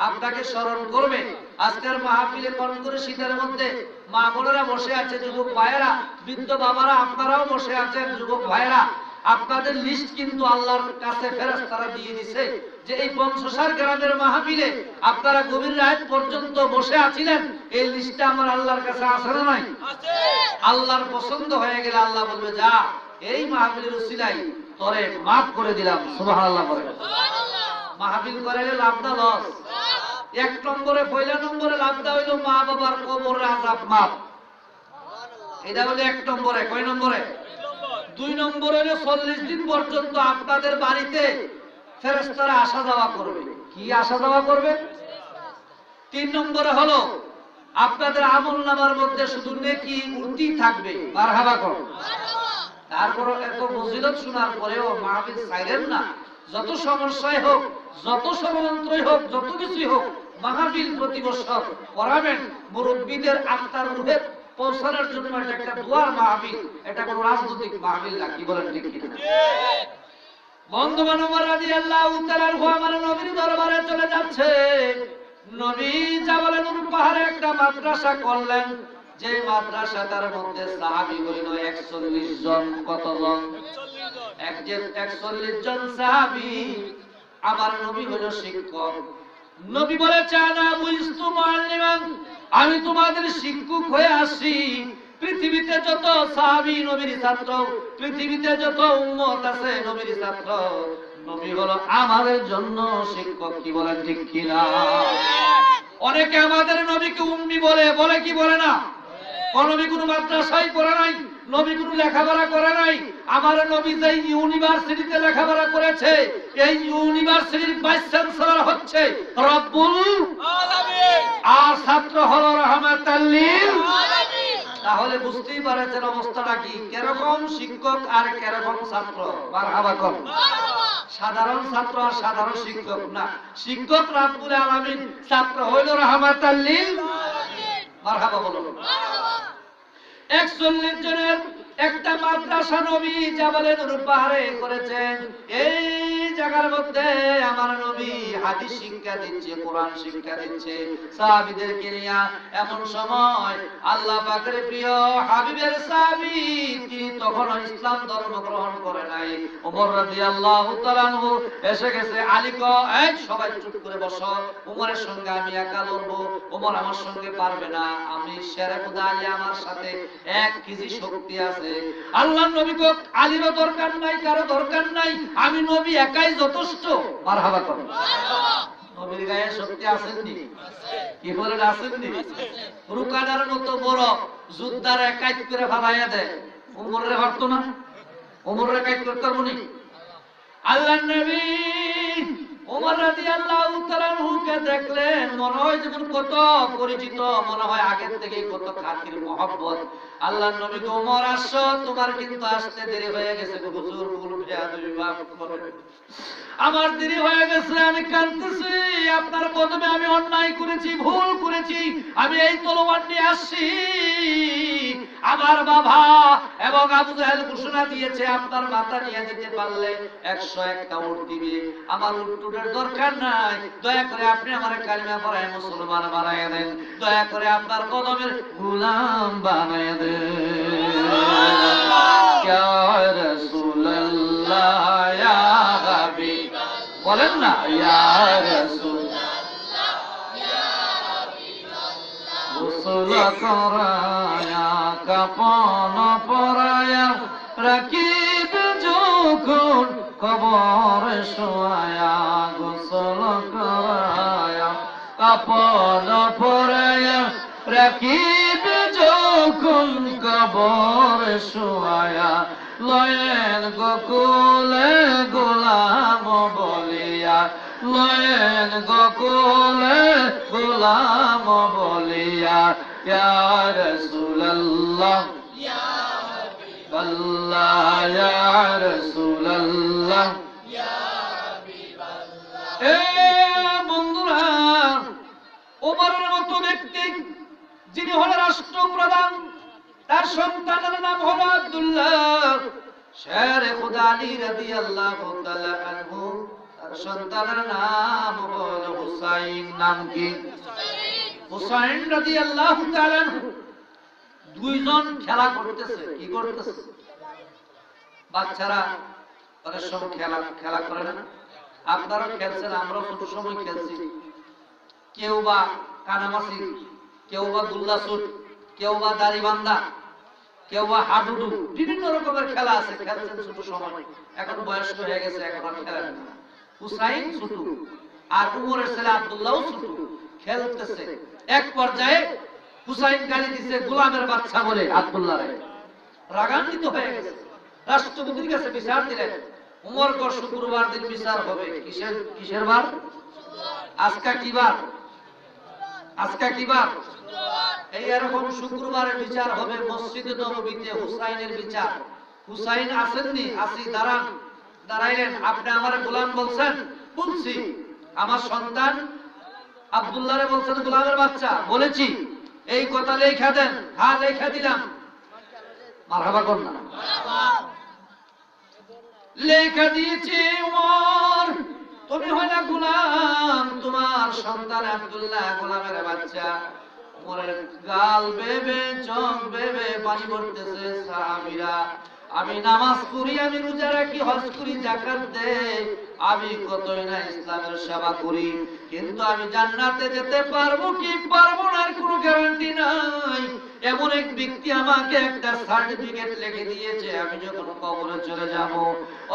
আপনাকে স্মরণ করবে। আজকের মাহফিলে কোন করে শীতের মধ্যে মা বোনেরা বসে আছে, যুবক ভাইয়েরা, বৃদ্ধ বাবারা আপনারাও বসে আছেন, যুবক ভাইয়েরা, আপনাদের লিস্ট কিন্তু আল্লাহর কাছে ফেরেশতারা দিয়ে দিয়েছে যে এই বংশসার গ্রামের মাহফিলে আপনারা গভীর রাত পর্যন্ত বসে আছিলেন, এই লিস্টটা আমার আল্লাহর কাছে আছে না নাই? আছে। আল্লাহর পছন্দ হয়ে গেলে আল্লাহ বলবে, যা এই মাহফিলের উসিলায় তোরে মাফ করে দিলাম। সুবহানাল্লাহ বলেন। সুবহানাল্লাহ। মাহফিল করাইলে লাভটা লস? এক নম্বরে, পয়লা নম্বরে লাভটা হইল মা বাবার কবরের আযাব মাফ। এটা হলো এক নম্বরে। কয় নম্বরে? 2 নম্বরে হলো 40 দিন পর্যন্ত আপনাদের বাড়িতে ফেরেশতারা আসা যাওয়া করবে। কি আসা যাওয়া করবে? 3 নম্বরে হলো আপনাদের আমলনামার মধ্যে শুধু নেকি উঠতেই থাকবে। মারহাবা করো। তারপর এত ফজিলত শোনার পরেও মাহফিল ছাইরেন না। যত সমস্যাই হোক, যত ষড়যন্ত্রই হোক, যত কিছুই হোক, মাহফিল প্রতি বছর করাবেন। মুরব্বীদের আত্মার রূহে পৌঁছানোর জন্য এটা একটা দুয়ার মাহফিল, এটা কোনো রাজনৈতিক মাহফিল না। কি বলেন ঠিক কিনা? বন্ধুগণ, ওমর রাদিয়াল্লাহু তাআলা আমার নবীর দরবারে চলে যাচ্ছে। নবী জাবালে নূর পাহাড়ে একটা মাদ্রাসা করলেন, যে মাদ্রাসাটার মধ্যে সাহাবী হইল 41 জন। কত জন? 41 জন সাহাবী। আমার নবী হইল শিক্ষক। নবী বলেছে, আনা বুইস্তু মুআল্লিমান, আমি তোমাদের শিক্ষক হয়ে আসি। পৃথিবীতে যত সাহাবী নবীর ছাত্র, পৃথিবীতে যত উম্মত আছে নবীর ছাত্র, নবী হলো আমাদের জন্য শিক্ষক। কি বলেন ঠিক কিনা? অনেকে আমাদের নবীকে উম্মি বলে, বলে কি বলে না? নবী কোনো মাদ্রাসায় পড়ে নাই, নবী কোনো লেখাপড়া করে নাই। আমার নবী যে ইউনিভার্সিটিতে লেখাপড়া করেছে, এই ইউনিভার্সিটির ভাইস চ্যান্সেলর হচ্ছে রব্বুল আলামিন, আর ছাত্র হলো রাহমাতাল লিল আলামিন। তাহলে বুঝতেই পারছেন অবস্থাটা কি, কিরকম শিক্ষক আর কিরকম ছাত্র। মারহাবা কর। সাধারণ ছাত্র আর সাধারণ শিক্ষক না। শিক্ষক রব্বুল আলামিন, ছাত্র হইল রাহমাতাল লিল আলামিন। মারহাবা বলো। 41 জনের একটা মাদ্রাসা নবী জাবালে নূর পাহাড়ে করেছেন। এই জায়গার মধ্যে আমার নবী হাদিস শিক্ষা দিচ্ছে, কোরআন শিক্ষা দিচ্ছে সাহাবীদেরকে নিয়ে। এমন সময় আল্লাহ পাকের প্রিয় হাবিবের সাহাবী, তিনি তখন ইসলাম ধর্ম গ্রহণ করে নাই, ওমর রাদিয়াল্লাহু তাআলা আনহু এসে গেছে। আলী কয়, এই সবাই চুপ করে বসো, ওমরের সঙ্গে আমি একা লড়বো, ওমর আমার সঙ্গে পারবে না। আমি শেরে খুদা আলী, আমার সাথে 1 কেজি শক্তি আছে। আল্লাহর নবী কো, আলীরও দরকার নাই, কারো দরকার নাই, আমি নবী একাই যথেষ্ট। মারহাবা করো। নবীর গায়ে শক্তি আছেননি? কি বলেন আছেননি? রুকানার মতো বড় যোদ্ধার একাই করে ফালাইয়া দেয়, ওমরের পারত না? ওমরের একাই করতে পারবো নি? আল্লাহর নবী ওমর রাদিয়াল্লাহু তাআলা আনহুকে দেখলেন, মনে হয় যেমন কত পরিচিত, মনে হয় আগের থেকে কত খাতির মহব্বত। আল্লাহর নবী তো, ওমর আসো, তোমার কিন্তু আসতে দেরি হয়ে গেছে গো হুজুর, ভুল বেয়াদবি মাফ করবেন, আমার দেরি হয়ে গেছে, আমি কাঁদতেছি, আপনার কদমে আমি অন্যায় করেছি, ভুল করেছি, আমি এই তলোয়ার নিয়ে আসছি। আমার বাবা এবং আবু জাহেল ঘোষণা দিয়েছে, আপনার মাথা নিয়ে দিতে পারলে 101টা উট দিবে, আমার উটের দরকার নাই, দয়া করে আপনি আমার কালিমা পড়ায় মুসলমান বানায় দেন, দয়া করে আপনার কদমের গোলাম বানায় দেন। ইয়া রাসূলুল্লাহ, ইয়া হাবিব, বলেন না ইয়া রাসূলুল্লাহ, ইয়া হাবিবাল্লাহ, গোসল করায়া কাপন পরায়া রাখিব যখন কবর শোয়া, গোসল করায়া কাপন পরায়া রাখিব যখন কবর শোয়া, লয়েন গোকুলে গোলাম বলিয়া, লয়েন গোকুলে গোলাম বলিয়া, ইয়া রাসূলুল্লাহ, ইয়া হাবিবাল্লাহ, ইয়া রাসূলুল্লাহ, ইয়া হাবিবাল্লাহ। এ বন্ধুরা, ওমরের মতো ব্যক্তি যিনি হলেন রাষ্ট্রপ্রধান, তার সন্তানের নাম হলো আব্দুল্লাহ। শের খুদা আলী রাদিয়াল্লাহু তাআলা আনহু, তার সন্তানের নাম হলো হুসাইন। নাম কি? হুসাইন রাদিয়াল্লাহু তাআলা আনহু। দুইজন খেলা করতেছে। কি করতেছে? বাচ্চারা অনেক সময় খেলা করে না? আপনারা খেলছেন, আমরাও ছোট সময় খেলছি। কেউ বা কানামাছি, কেউ বা দুল্লা ছুট, কেউ বা দাড়ি বান্ধা, কেউ বা হাডুডু, বিভিন্ন রকমের খেলা আছে, খেলছেন ছোট সময়। এখন বয়স্ক হয়ে গেছে, এখন আর খেলেন না। হুসাইন ছোট আর উমরের ছেলে আব্দুল্লাহও ছোট, খেলতেছে। এক পর্যায়ে হুসাইন গালি দিছে গোলামের বাচ্চা বলে আব্দুল্লাহরে, রাগান্বিত হয়ে গেছে, রাষ্ট্রপতির কাছে বিচার দিলেন। উমর কর শুক্রবার দিন বিচার হবে। কিসের বার? আজকে কি বার? আজকে কি বার? এই এরকম শুক্রবারে বিচার হবে মসজিদে নববীতে, হুসাইনের বিচার। হুসাইন আসেননি, আসি দাঁড়ান। দাঁড়াইলেন, আপনি আমার গোলাম বলছেন? বলছি। আমার সন্তান আব্দুল্লাহরে বলছেন গোলামের বাচ্চা? বলেছি। এই কথা লেখা দেন। হ্যাঁ, লেখা দিলাম। মারহাবা কর না। লেখা দিয়েছি। উমর, তুমি হইলা গোলাম, তোমার সন্তান আব্দুল্লাহ গোলামের বাচ্চা। উমরের গাল বেবে, চোখ বেবে পানি পড়তেছে। সাহাবীরা, আমি নামাজ পড়ি, আমি রোজা রাখি, হজ করি, যাকাত দেই, আমি কতই না ইসলামের সেবা করি, কিন্তু আমি জান্নাতে যেতে পারবো কি পারবো না কোনো গ্যারান্টি নাই। এমন এক ব্যক্তি আমাকে একটা সার্টিফিকেট লিখে দিয়েছে, আমি যখন কবরে চলে যাব,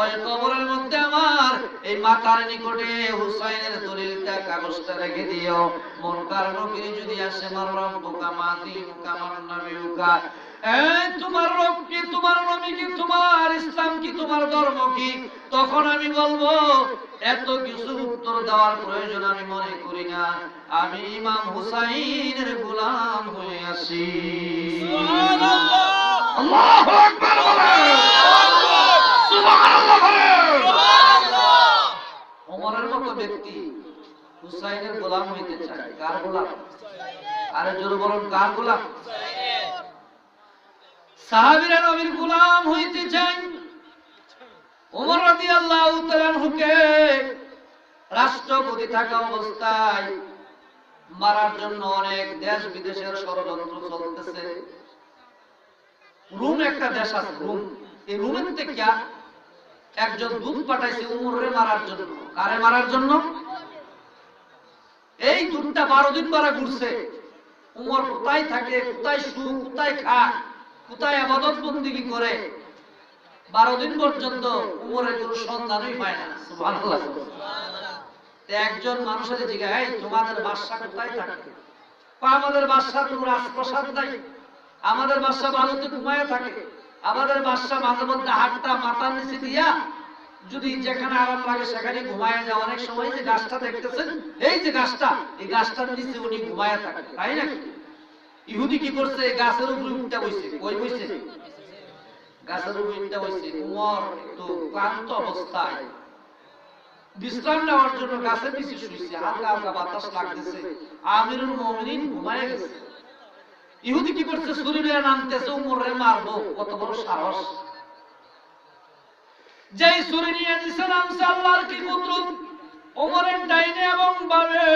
ওই কবরের মধ্যে আমার এই মাথার নিকটে হুসাইনের দলিলটা, কাগজটা রেখে দিও। মুনকার নকির যদি আসে, মার রব্বুকা মা দীনুকা মান নবিয়ুকা, তোমার রব কি, তোমার নবী কি, তোমার ইসলাম কি, তোমার ধর্ম কি, তখন আমি বলবো এত কিছু উত্তর দেওয়ার প্রয়োজন আমি মনে করি না, আমি ইমাম হুসাইনের গোলাম হয়ে আছি। সুবহানাল্লাহ, আল্লাহু আকবার বলেন, সুবহানাল্লাহ বলেন। সুবহানাল্লাহ। ওমরের মতো ব্যক্তি হুসাইনের গোলাম হইতে চায়। কার গোলাম? আরে জোরে বলুন, কার গোলাম? সাহাবীরা নবীর গোলাম হইতে চান। ওমর রাদিয়াল্লাহু তাআলা আনহুকে রাষ্ট্রপতি থাকা অবস্থায় মারার জন্য অনেক দেশ বিদেশের ষড়যন্ত্র চলতেছে। রোম একটা দেশ আছে, রোম। এই রোমের থেকে একজন দূত পাঠাইছে উমরে মারার জন্য। কারে মারার জন্য? এই দূতটা 12 দিন বারা ঘুরছে। উমর কোথায় থাকে, কোথায় সুখ, কোথায় খায়, কোথায় ইবাদত বন্দেগী করে, 12 দিন পর্যন্ত উমরের কোনো সন্ধানই পায় না। সুবহানাল্লাহ। একজন মানুষের জিজ্ঞাসা, এই তোমাদের বাদশা কোথায় থাকে? আমাদের বাদশা তো রাজপ্রাসাদ নাই, আমাদের বাদশা বালুতে ঘুমায় থাকে, আমাদের বাদশা মাঝে মধ্যে হাতটা মাথার নিচে দিয়া যদি যেখানে আরাম লাগে সেখানে ঘুমায় যায়। অনেক সময় যে গাছটা দেখতেছেন, এই যে গাছটা, এই গাছটার নিচে উনি ঘুমায় থাকে, তাই নাকি? ইহুদি কি করছে? গাছের উপরে উঠতে বসছে। কই বসছে? গাছের উপরে উঠতে বসছে। উমর একটু ক্লান্ত অবস্থায় বিশ্রাম নেওয়ার জন্য গাছের নিচে শুয়েছে। হালকা হালকা বাতাস লাগতেছে। আমিরুল মুমিনিন ঘুমায় গেছে। ইহুদি কি করছে? ছুরি নিয়ে নামতেছে, উমরে মারবো। কত বড় সাহস! যেই ছুরি নিয়ে নিচে নামছে, আল্লাহর কি কুদরত! ওমরের ডাইনে এবং বামে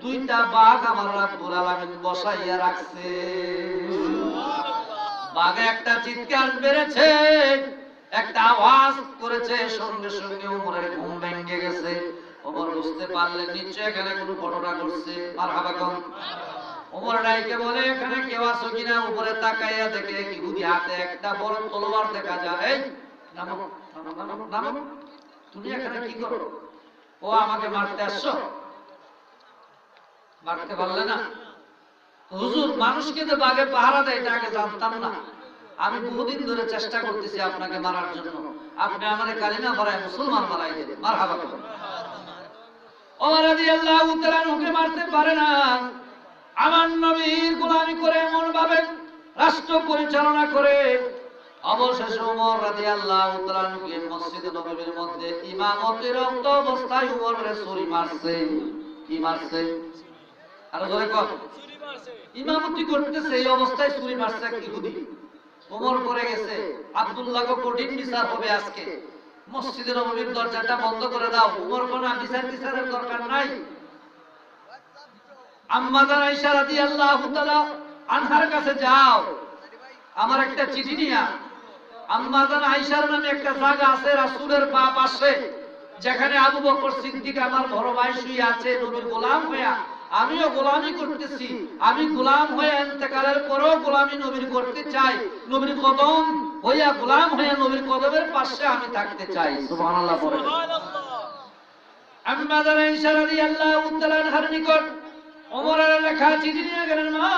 দুইটা বাঘ আমার রাব্বুল আলামিন বসাইয়া রাখছে। বাঘে একটা চিৎকার মেরেছে, একটা আওয়াজ করেছে, সঙ্গে সঙ্গে ওমরের ঘুম ভেঙে গেছে। ওমর বুঝতে পারলেন নিশ্চয় এখানে কোনো ঘটনা ঘটছে। মারহাবা কোন ওমর ডাইকে বলে, এখানে কেউ আছো কিনা? উপরে তাকাইয়া দেখে ইহুদি হাতে একটা বড় তলোয়ার দেখা যায়। এই নামো, নামো, নামো, নামো। তুমি এখানে কি করো? ও আমাকে মারতে আসছো? মারতে পারলে না? হুজুর, মানুষকে যে বাঘে পাহারা দেয় এটা আগে জানতাম না। আমি বহুদিন ধরে চেষ্টা করতেছি আপনাকে মারার জন্য। আপনি আমারে কালিমা পড়ায় মুসলমান বানাই দিলেন। মারহাবা। ওমর রাদিয়াল্লাহু তাআলা ওকে মারতে পারে না। আমার নবীর গোলামি করে, এমন ভাবে রাষ্ট্র পরিচালনা করে, অবশেষে ওমর রাদিয়াল্লাহু তাআলা কে মসজিদে নববীর মধ্যে ইমামতিরত অবস্থায় ওমরের ছুরি মারছে। কি মারছে? আর জোরে কর। ছুরি মারছে। ইমামতি করতেছে, এই অবস্থায় ছুরি মারছে এক ইহুদি। ওমর পড়ে গেছে। আব্দুল্লাহকে কঠিন বিচার হবে আজকে। মসজিদে নববীর দরজাটা বন্ধ করে দাও। ওমর কোন বিচারের দরকার নাই। আম্মা জান আয়েশা রাদিয়াল্লাহু তাআলা আনহার কাছে যাও, আমার একটা চিঠি নিয়া। আম্মা জান আয়েশার নামে একটা জায়গা আছে রাসূলের বাপ আসে, যেখানে আবু বকর সিদ্দিক আমার বড় ভাই শুয়ে আছে নবীর গোলাম হইয়া। আমিও গোলামি করতেছি। আমি গোলাম হয়ে ইন্তেকালের পরেও গোলামি নবীর করতে চাই। নবীর কদম হইয়া, গোলাম হইয়া নবীর কদমের পাশে আমি থাকতে চাই। সুবহানাল্লাহ পড়ে। আম্মা জান আয়েশা রাদিয়াল্লাহু তাআলা আনহার নিকট ওমরের লেখা চিঠি নিয়ে গেলেন। মা,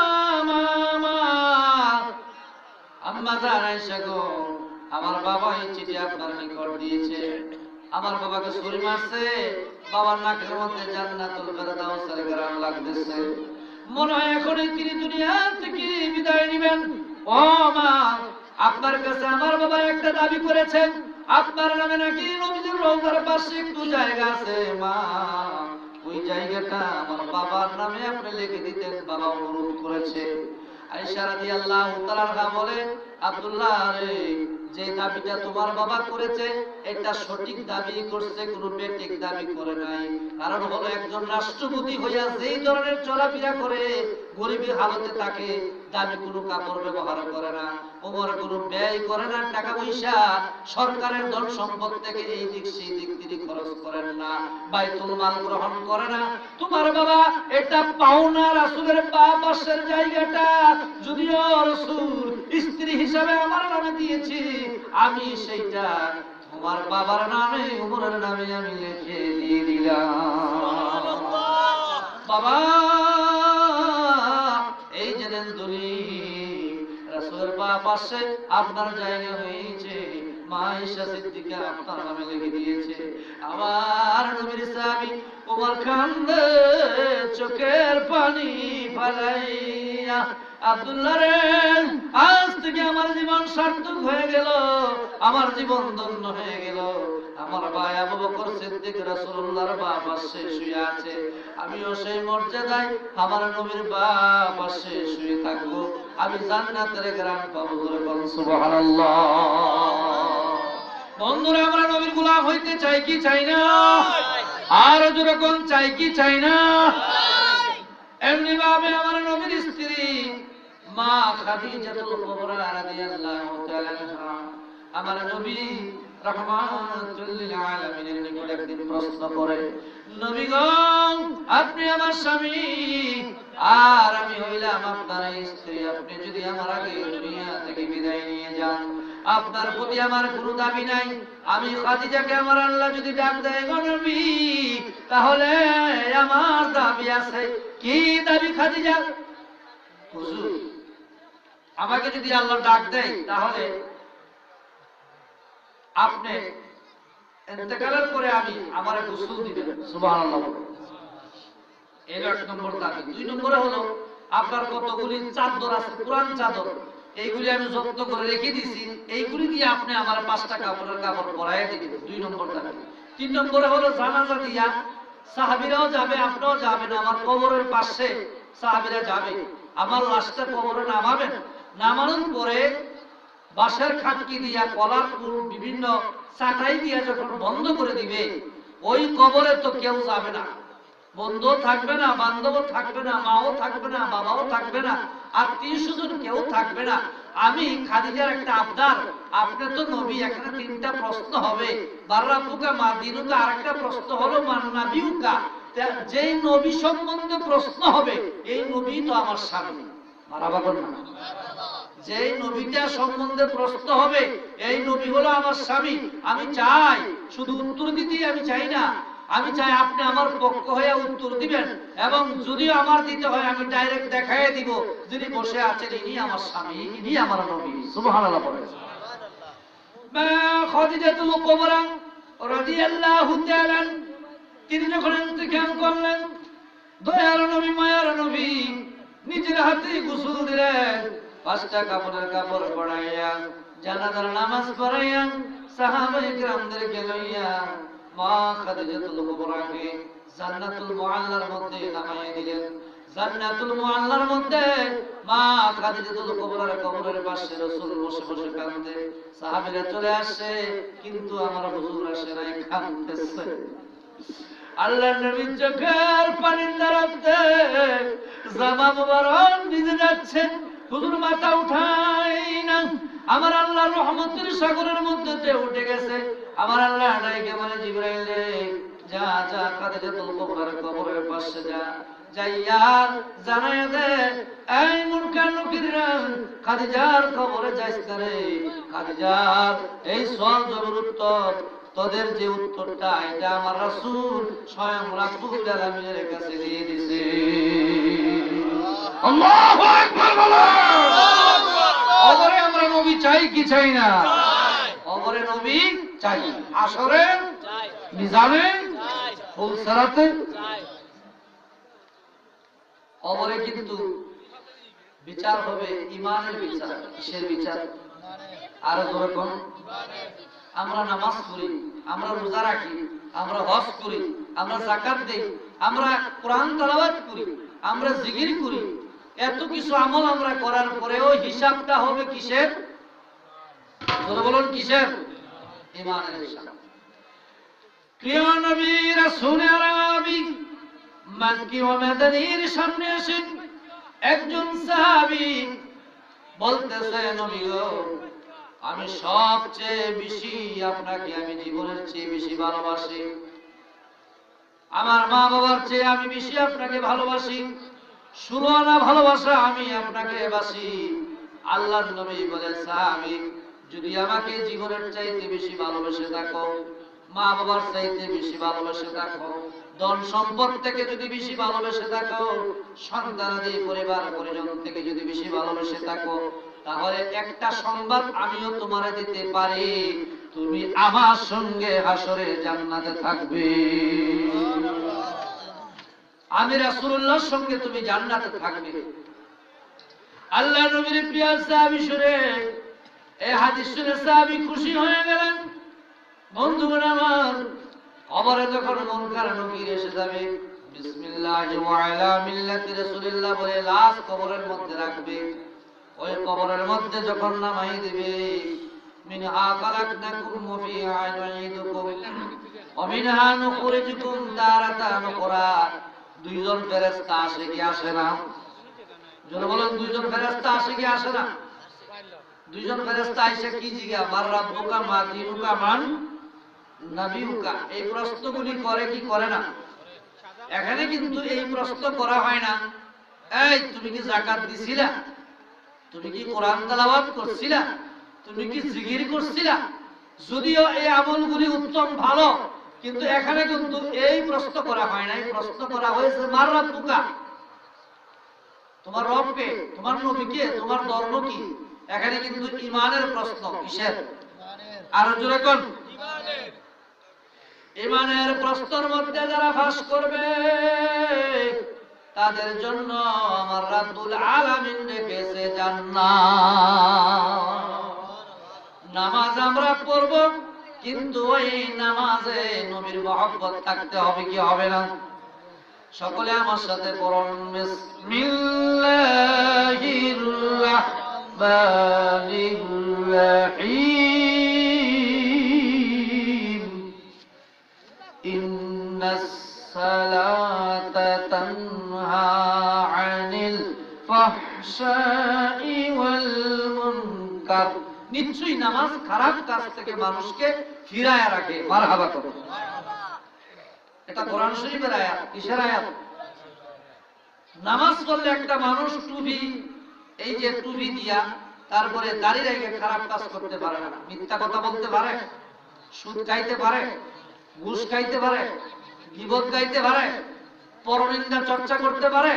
আম্মা জান আয়েশা গো, আমার বাবা এই চিঠি আপনার নিকট দিয়েছে। আমার বাবাকে ছুরি মারছে। বাবার নাকের মধ্যে জান্নাতুল ফেরদাউসের ঘ্রাণ লাগতেছে। মনে হয় এখনই তিনি দুনিয়া থেকে বিদায় নেবেন। ও মা, আপনার কাছে আমার বাবা একটা দাবি করেছেন, আপনার নামে নাকি নবীর রওজার পাশে একটু জায়গা আছে। মা, ওই জায়গাটা আমার বাবার নামে আপনি লিখে দিতেন। বাবা অনুরোধ করেছে। আয়েশা রাদিয়াল্লাহু তাআলা বলে, আব্দুল্লাহ রে, যে দাবিটা তোমার বাবা করেছে এটা সঠিক দাবি করছে, কোনো বেঠিক দাবি করে নাই। কারণ হলো একজন রাষ্ট্রপতি হইয়া যেই ধরনের চলাফেরা করে, গরিবের হালতে থাকে, দামি কোনো কাপড় ব্যবহার করে না, ওমর কোনো ব্যয় করে না, টাকা পয়সা সরকারের ধন সম্পদ থেকে এই দিক সেই দিক তিনি খরচ করেন না, বাইতুল মাল গ্রহণ করে না। তোমার বাবা এটা পাওনা রাসূলের পাশের জায়গাটা যদিও রাসূল স্ত্রী হিসাবে আমার নামে দিয়েছি, আমি সেইটা তোমার বাবার নামে, ওমরের নামে আমি লিখে দিয়ে দিলাম। বাবা এই যে দেন দলিল, রাসূলের পাশে আপনার জায়গা হয়েছে, মা আয়েশা সিদ্দিকা আপনার নামে লিখে দিয়েছে। আমার নবীর সাহাবী ওমর কান্দে চোখের পানি ফেলাইয়া, আব্দুল্লাহ রে, আজ থেকে আমার জীবন সার্থক হয়ে গেল, আমার জীবন ধন্য হয়ে গেল। আমার ভাই আবু বকর সিদ্দিক রাসূলুল্লাহর বাপ পাশে শুয়ে আছে, আমিও সেই মর্যাদায় আমার নবীর বাপ পাশে শুয়ে থাকবো। আমি জান্নাতের ঘ্রাণ পাবো। সুবহানাল্লাহ। বন্ধুরা, আমরা নবীর গোলাম হইতে চাই কি চাই না? আর যেরকম চাই কি চাই না? এমনি ভাবে আমার নবীর স্ত্রী মা খাদিজাতুল কুবরা রাদিয়াল্লাহু তাআলা আনহা আমার নবী রাহমাতুল লিল আলামিনের নিকট একদিন প্রশ্ন করে, নবী গো, আপনি আমার স্বামী আর আমি হইলাম আপনার স্ত্রী, আপনি যদি আমার আগে দুনিয়া থেকে বিদায় নিয়ে যান, আপনার প্রতি আমার কোনো দাবি নাই। আমি খাদিজাকে আমার আল্লাহ যদি ডাক দেয় গো নবী, তাহলে আমার দাবি আছে। কি দাবি খাদিজা? হুজুর, আমাকে যদি আল্লাহ ডাক দেয় তাহলে আপনি ইন্তেকালের পরে আমি আমারে গোসল দিবেন, সুবহানাল্লাহ। এই 1 নম্বর দাবি। 2 নম্বরে হলো আপনার কতগুলি চাদর আছে, পুরান চাদর, এইগুলি আমি যত্ন করে রেখে দিছি, এইগুলি দিয়ে আপনি আমার 5টা কাপড় পরায় দিবেন, 2 নম্বর দাবি। 3 নম্বরে হলো জানাজা দিয়া সাহাবীরাও যাবে, আপনিও যাবেন, আমার কবরের পাশে সাহাবীরা যাবে, আমার লাশটা কবরে নামাবেন, নামানোর পরে বাঁশের খাটকি দিয়া, কলার ফুল, বিভিন্ন চাটাই দিয়া যখন বন্ধ করে দিবে, ওই কবরে তো কেউ যাবে না, বন্ধু থাকবে না, বান্ধব থাকবে না, মাও থাকবে না, বাবাও থাকবে না, আত্মীয় স্বজন কেউ থাকবে না। আমি খাদিজার একটা আবদার, আপনি তো নবী, এখানে 3টা প্রশ্ন হবে, বাররাবুকা মা দিনুকা, আরেকটা প্রশ্ন হলো মান নাবিউকা, যেই নবী সম্বন্ধে প্রশ্ন হবে এই নবী তো আমার স্বামী, মারাবা করবে না, যেই নবীটা সম্বন্ধে প্রশ্ন হবে এই নবী হলো আমার স্বামী। আমি চাই শুধু উত্তর দিতেই আমি চাই না, আমি চাই আপনি আমার পক্ষ হয়ে উত্তর দিবেন, এবং যদি আমার দিতে হয় আমি ডাইরেক্ট দেখাই দিব, যিনি বসে আছেন ইনি আমার স্বামী, ইনি আমার নবী, সুবহানাল্লাহ বলেন। মা খাদিজাতুল কুবরা রাদিয়াল্লাহু তাআলা তিনি যখন ইন্তেকাল করলেন, দয়ার নবী, মায়ার নবী নিজের হাতে গোসল দিলেন, 5টা কাপড় পরাইয়া, জানাজার নামাজ পড়াইয়া, সাহাবায়ে কিরামদেরকে লইয়া মা খাদিজাতুল কুবরাকে জান্নাতুল মুআল্লার মধ্যে নামাইয়া দিলেন। জান্নাতুল মুআল্লার মধ্যে মা খাদিজাতুল কুবরার কবরের পাশে রাসূল বসে বসে কাঁদে, সাহাবীরা চলে আসে, কিন্তু আমার হুজুর আসে নাই, কাঁদতেছে। আল্লাহর নবী চোখের পানির ধারাতে জামা মুবারক ভিজে যাচ্ছে, হুজুর মাথা উঠাই না, আমার আল্লাহ রহমতের সাগরের মধ্যে উঠে গেছে। আমার আল্লাহ ডাইকে বলে, জিবরাইল রে যা যা খাদিজাতুল কুবরার কবরের পাশে যা, যাইয়া জানায় দে এই মুনকার নকিররা খাদিজার কবরে যাইস না রে, খাদিজার এই সওয়াল জবাবের উত্তর, তোদের যে উত্তরটা এটা আমার রাসূল স্বয়ং রাব্বুল আলামিনের কাছে দিয়ে দিয়েছে। আল্লাহু আকবার বলেন। কবরে আমরা নবী চাই কি চাই না? কবরে নবী চাই, হাসরে চাই, মিজানে চাই, ফুলসরাতে চাই। কবরে কিন্তু বিচার হবে ঈমানের বিচার। কিসের বিচার? আর যেরকম আমরা নামাজ পড়ি, আমরা রোজা রাখি, আমরা হজ করি, আমরা যাকাত দেই, আমরা কোরআন তেলাওয়াত করি, আমরা জিকির করি, এত কিছু আমল আমরা করার পরেও হিসাবটা হবে কিসের? জোরে বলুন কিসের? ঈমানের হিসাব। প্রিয় নবী রাসূল আরবি মক্কি ও মদিনার সামনে আসেন, একজন সাহাবী বলতেছে, নবী গো, আমি সবচেয়ে বেশি আপনাকে, আমি জীবনের চেয়ে বেশি ভালোবাসি, আমার মা বাবার চেয়ে আমি বেশি আপনাকে ভালোবাসি, সুরানা ভালোবাসা আমি আপনাকে বাসি। আল্লাহর নবী বলে, সাহাবী যদি আমাকে জীবনের চাইতে বেশি ভালোবেসে থাকো, মা বাবার চাইতে বেশি ভালোবেসে থাকো, ধন সম্পদ থেকে যদি বেশি ভালোবেসে থাকো, সন্তানাদি পরিবার পরিজন থেকে যদি বেশি ভালোবেসে থাকো, তাহলে একটা সংবাদ আমিও তোমারে দিতে পারি, তুমি আমার সঙ্গে হাসরে জান্নাতে থাকবে। আমি রাসূলুল্লাহর সঙ্গে তুমি জান্নাতে থাকবে। আল্লাহ নবীর প্রিয় সাহাবী শুনে, এই হাদিস শুনে সাহাবী খুশি হয়ে গেলেন। বন্ধুগণ আমার, কবরে যখন মুনকার নকির এসে যাবে, বিসমিল্লাহি ওয়া আলা মিল্লাতি রাসূলিল্লাহ বলে লাশ কবরের মধ্যে রাখবে। ওই কবরের মধ্যে যখন নামাই দিবে, মিনহা খালাকনাকুম ওয়া ফিহা নুঈদুকুম ওয়া মিনহা নুখরিজুকুম তারাতান উখরা। 2 জন ফেরেশতা আসে কি আসে না? যারা বলেন 2 জন ফেরেশতা আসে কি আসে না? 2 জন ফেরেশতা এসে কি জিজ্ঞা, মার রাব্বুকা মা দিনুকা মান নাবিউকা, এই প্রশ্নগুলি করে কি করে না? এখানে কিন্তু এই প্রশ্ন করা হয় না, এই তুমি কি যাকাত দিছিলা, তুমি কি কোরআন তেলাওয়াত করছিলা, তুমি কি জিকির করছিলা? যদিও এই আমলগুলি উত্তম ভালো, কিন্তু এখানে কিন্তু এই প্রশ্ন করা হয় না। এই প্রশ্ন করা হয়েছে মার রাব্বুকা, তোমার রব কে, তোমার নবী কে, তোমার ধর্ম কি। এখানে কিন্তু ঈমানের প্রশ্ন। কিসের? আর জোরে কোন? ঈমানের। ইমানের প্রস্তর মধ্যে যারা ফাঁস করবে তাদের জন্য আমার রাব্বুল আলামিন রেখেছে জান্নাত। নামাজ আমরা পড়ব, কিন্তু ওই নামাজে নবীর মহব্বত থাকতে হবে কি হবে না? সকলে আমার সাথে পড়ুন, বিসমিল্লাহির রাহমানির রাহিম। ইন্নাস সালাতা তানহা আনিল ফাহশাই ওয়াল মুনকার। নিশ্চয়ই নামাজ খারাপ কাজ থেকে মানুষকে ফিরায় রাখে। মারহাবা করো। এটা কোরআন শরীফের আয়াত। কিসের আয়াত? নামাজ পড়লে একটা মানুষ টুপি, এই যে টুপি দিয়া তারপরে দাঁড়িয়ে রেখে খারাপ কাজ করতে পারে না, মিথ্যা কথা বলতে পারে, সুদ খাইতে পারে, ঘুষ খাইতে পারে, গীবত গাইতে পারে, পরনিন্দা চর্চা করতে পারে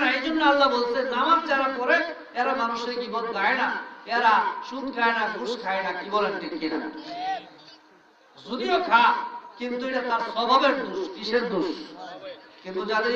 না। এই জন্য আল্লাহ বলছে নামাজ যারা পড়ে এরা মানুষের গীবত গায় না, এরা সুদ খায় না, ঘুষ খায় না। কি বলেন ঠিক কিনা? যদিও খা, কিন্তু এটা তার স্বভাবের দোষ। কিসের দোষ? কিন্তু যাদের